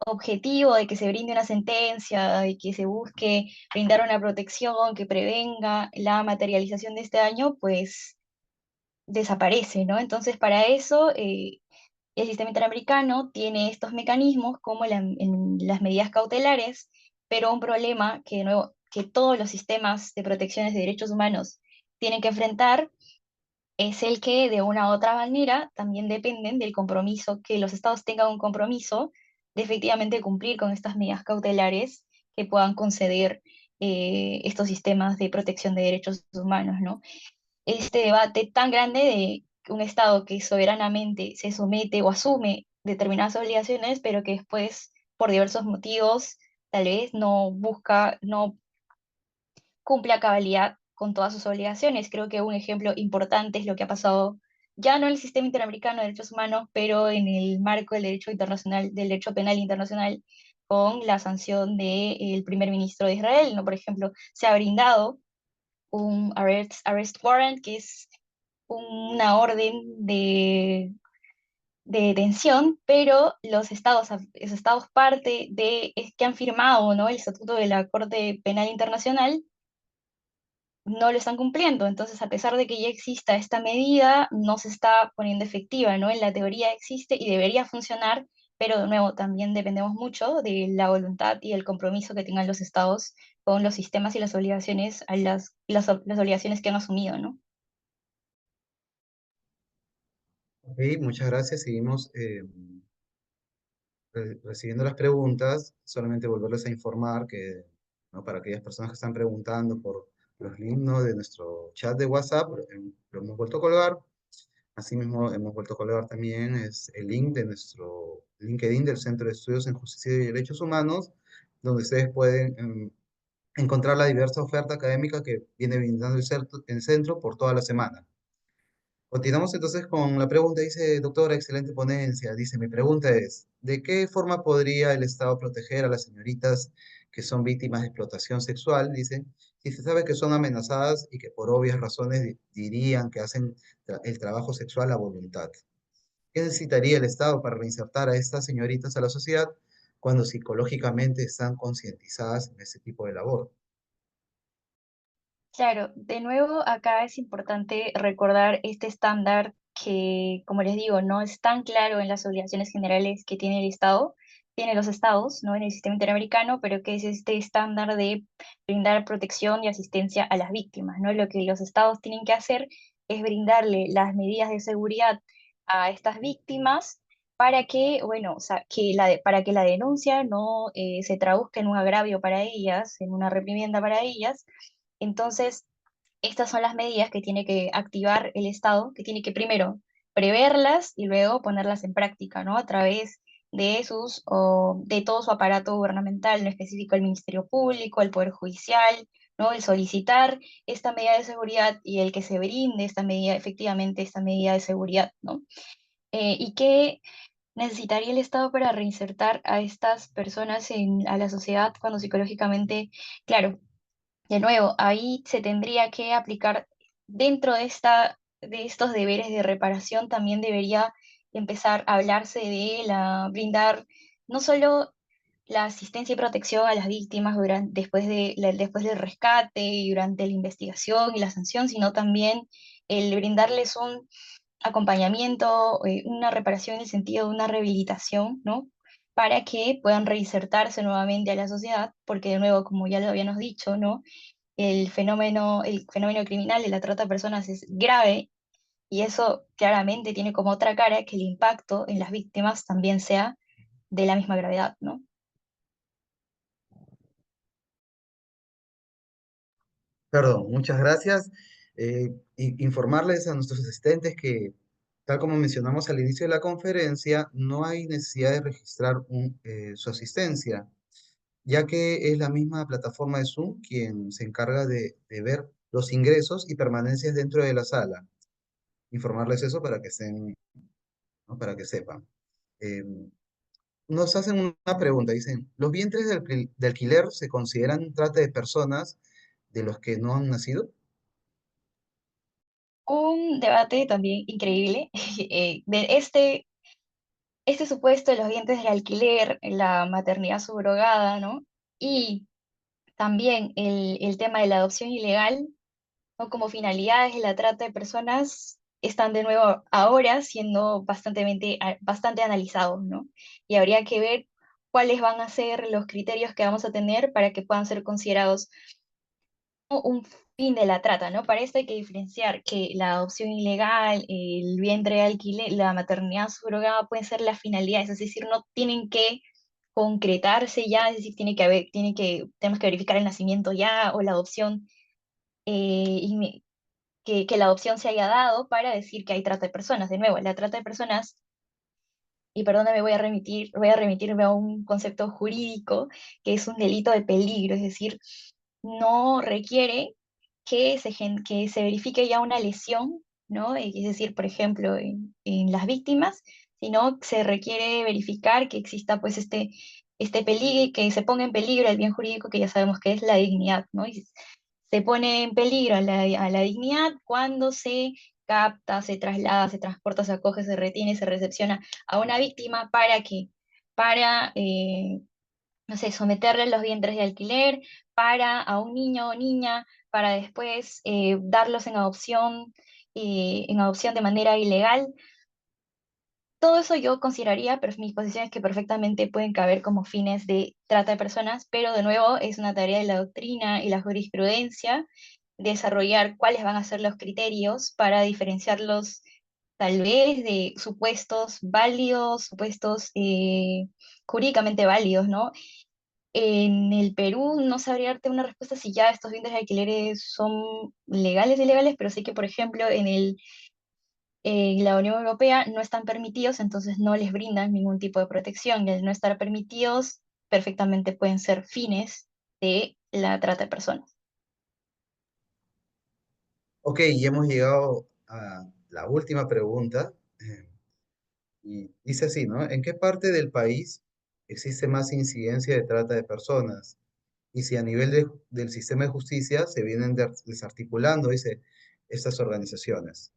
objetivo de que se brinde una sentencia, de que se busque brindar una protección que prevenga la materialización de este daño, pues desaparece, ¿no? Entonces, para eso, el sistema interamericano tiene estos mecanismos como en las medidas cautelares, pero un problema que, de nuevo, que todos los sistemas de protecciones de derechos humanos tienen que enfrentar es el que de una u otra manera también dependen del compromiso, que los estados tengan un compromiso de efectivamente cumplir con estas medidas cautelares que puedan conceder estos sistemas de protección de derechos humanos, ¿no? Este debate tan grande de un estado que soberanamente se somete o asume determinadas obligaciones, pero que después, por diversos motivos, tal vez no cumple a cabalidad con todas sus obligaciones. Creo que un ejemplo importante es lo que ha pasado ya no en el sistema interamericano de derechos humanos, pero en el marco del derecho internacional, del derecho penal internacional, con la sanción del primer ministro de Israel, ¿no? Por ejemplo, se ha brindado un arrest warrant, que es una orden de detención, pero los estados parte es que han firmado, ¿no? El Estatuto de la Corte Penal Internacional no lo están cumpliendo. Entonces, a pesar de que ya exista esta medida, no se está poniendo efectiva, ¿no? En la teoría existe y debería funcionar, pero de nuevo, también dependemos mucho de la voluntad y el compromiso que tengan los estados con los sistemas y las obligaciones, las obligaciones que han asumido, ¿no? Ok, muchas gracias. Seguimos recibiendo las preguntas. Solamente volverles a informar que, ¿no? Para aquellas personas que están preguntando por los links, ¿no?, de nuestro chat de WhatsApp, lo hemos vuelto a colgar. Asimismo, hemos vuelto a colgar también el link de nuestro LinkedIn del Centro de Estudios en Justicia y Derechos Humanos, donde ustedes pueden encontrar la diversa oferta académica que viene brindando el centro por toda la semana. Continuamos entonces con la pregunta. Dice, doctora, excelente ponencia. Dice, mi pregunta es, ¿de qué forma podría el Estado proteger a las señoritas que son víctimas de explotación sexual? Dice, si se sabe que son amenazadas y que por obvias razones dirían que hacen el trabajo sexual a voluntad. ¿Qué necesitaría el Estado para reinsertar a estas señoritas a la sociedad cuando psicológicamente están concientizadas en este tipo de labor? Claro, de nuevo acá es importante recordar este estándar que, como les digo, no es tan claro en las obligaciones generales que tiene el Estado, tiene los estados, ¿no? En el sistema interamericano, pero que es este estándar de brindar protección y asistencia a las víctimas, ¿no? Lo que los estados tienen que hacer es brindarle las medidas de seguridad a estas víctimas para que, bueno, o sea, para que la denuncia no se traduzca en un agravio para ellas, en una reprimenda para ellas. Entonces, estas son las medidas que tiene que activar el Estado, que tiene que primero preverlas y luego ponerlas en práctica, ¿no? A través de de todo su aparato gubernamental, en específico el Ministerio Público, el Poder Judicial, ¿no? El solicitar esta medida de seguridad y el que se brinde esta medida, efectivamente, esta medida de seguridad, ¿no? ¿Y qué necesitaría el Estado para reinsertar a estas personas a la sociedad cuando psicológicamente, claro, de nuevo, ahí se tendría que aplicar dentro de estos deberes de reparación, también debería empezar a hablarse de brindar no solo la asistencia y protección a las víctimas después del rescate y durante la investigación y la sanción, sino también el brindarles un acompañamiento, una reparación en el sentido de una rehabilitación, ¿no? Para que puedan reinsertarse nuevamente a la sociedad, porque de nuevo, como ya lo habíamos dicho, ¿no? El fenómeno criminal de la trata de personas es grave y eso claramente tiene como otra cara que el impacto en las víctimas también sea de la misma gravedad, ¿no? Perdón, muchas gracias. Informarles a nuestros asistentes que, tal como mencionamos al inicio de la conferencia, no hay necesidad de registrar su asistencia, ya que es la misma plataforma de Zoom quien se encarga de ver los ingresos y permanencias dentro de la sala. Informarles eso para que ¿no?, para que sepan. Eh, Nos hacen una pregunta, dicen, ¿los vientres de alquiler se consideran trata de personas de los que no han nacido? Un debate también increíble de este supuesto de los dientes del alquiler, la maternidad subrogada, ¿no? Y también el tema de la adopción ilegal, ¿no? Como finalidades de la trata de personas están de nuevo ahora siendo bastante analizados, ¿no? Y habría que ver cuáles van a ser los criterios que vamos a tener para que puedan ser considerados un fin de la trata, ¿no? Para esto hay que diferenciar que la adopción ilegal, el vientre de alquiler, la maternidad subrogada pueden ser las finalidades, es decir, no tienen que concretarse ya, es decir, tenemos que verificar el nacimiento ya o la adopción que la adopción se haya dado para decir que hay trata de personas. De nuevo, la trata de personas, y perdóname, voy a remitirme a un concepto jurídico que es un delito de peligro, es decir, no requiere que se verifique ya una lesión, ¿no? Es decir, por ejemplo, en las víctimas, sino se requiere verificar que exista pues este peligro, que se ponga en peligro el bien jurídico que ya sabemos que es la dignidad, ¿no? Y se pone en peligro a la dignidad cuando se capta, se traslada, se transporta, se acoge, se retiene, se recepciona a una víctima para que, para, no sé, someterle a los vientres de alquiler, para a un niño o niña, para después darlos en adopción de manera ilegal. Todo eso yo consideraría, pero mis posiciones que perfectamente pueden caber como fines de trata de personas, pero de nuevo es una tarea de la doctrina y la jurisprudencia desarrollar cuáles van a ser los criterios para diferenciarlos tal vez de supuestos válidos, supuestos jurídicamente válidos, ¿no? En el Perú no sabría darte una respuesta si ya estos bienes de alquileres son legales o ilegales, pero sí que, por ejemplo, en la Unión Europea no están permitidos, entonces no les brindan ningún tipo de protección. Y al no estar permitidos, perfectamente pueden ser fines de la trata de personas. Ok, y hemos llegado a la última pregunta. Y dice así, ¿no? ¿En qué parte del país existe más incidencia de trata de personas? Y si a nivel del sistema de justicia se vienen desarticulando, dice, estas organizaciones.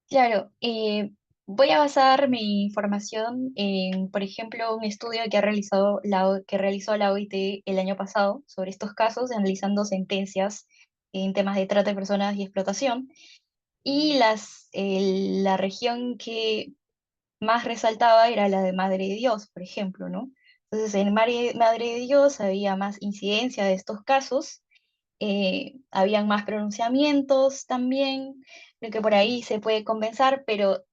Claro, voy a basar mi información en, por ejemplo, un estudio que ha realizado que realizó la OIT el año pasado sobre estos casos, analizando sentencias en temas de trata de personas y explotación. Y la región que más resaltaba era la de Madre de Dios, por ejemplo, ¿no? Entonces, en Madre de Dios había más incidencia de estos casos, habían más pronunciamientos también, lo que por ahí se puede compensar, pero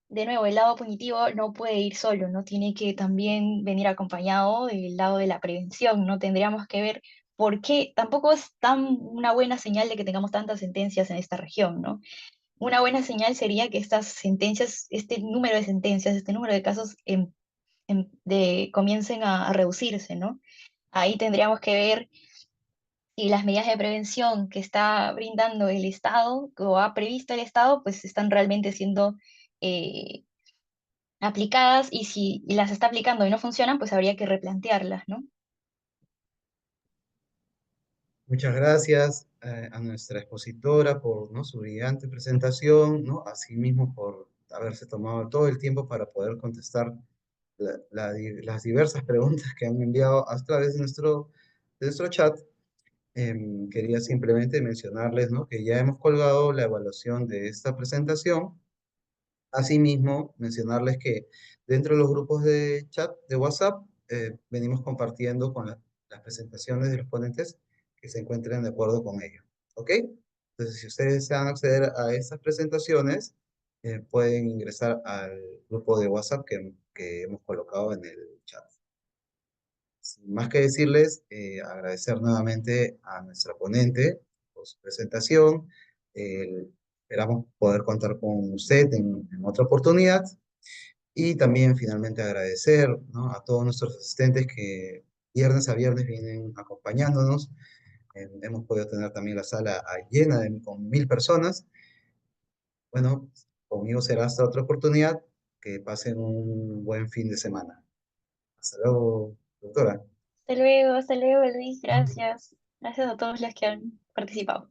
de nuevo, el lado punitivo no puede ir solo, ¿no? Tiene que también venir acompañado del lado de la prevención, ¿no? Tendríamos que ver por qué, tampoco es tan una buena señal de que tengamos tantas sentencias en esta región, ¿no? Una buena señal sería que estas sentencias, este número de sentencias, este número de casos comiencen a reducirse, ¿no? Ahí tendríamos que ver si las medidas de prevención que está brindando el Estado o ha previsto el Estado, pues están realmente siendo eh, aplicadas, y si las está aplicando y no funcionan, pues habría que replantearlas, ¿no? Muchas gracias a nuestra expositora por, ¿no?, su brillante presentación, ¿no? Asimismo por haberse tomado todo el tiempo para poder contestar las diversas preguntas que han enviado a través de nuestro chat. Quería simplemente mencionarles, ¿no?, que ya hemos colgado la evaluación de esta presentación. Asimismo, mencionarles que dentro de los grupos de chat de WhatsApp venimos compartiendo con las presentaciones de los ponentes que se encuentren de acuerdo con ello. ¿Ok? Entonces, si ustedes desean acceder a estas presentaciones, pueden ingresar al grupo de WhatsApp que hemos colocado en el chat. Sin más que decirles, agradecer nuevamente a nuestra ponente por su presentación. Esperamos poder contar con usted en otra oportunidad. Y también finalmente agradecer, ¿no?, a todos nuestros asistentes que viernes a viernes vienen acompañándonos. Hemos podido tener también la sala llena con 1000 personas. Bueno, conmigo será hasta otra oportunidad. Que pasen un buen fin de semana. Hasta luego, doctora. Hasta luego, Luis, gracias. Gracias a todos los que han participado.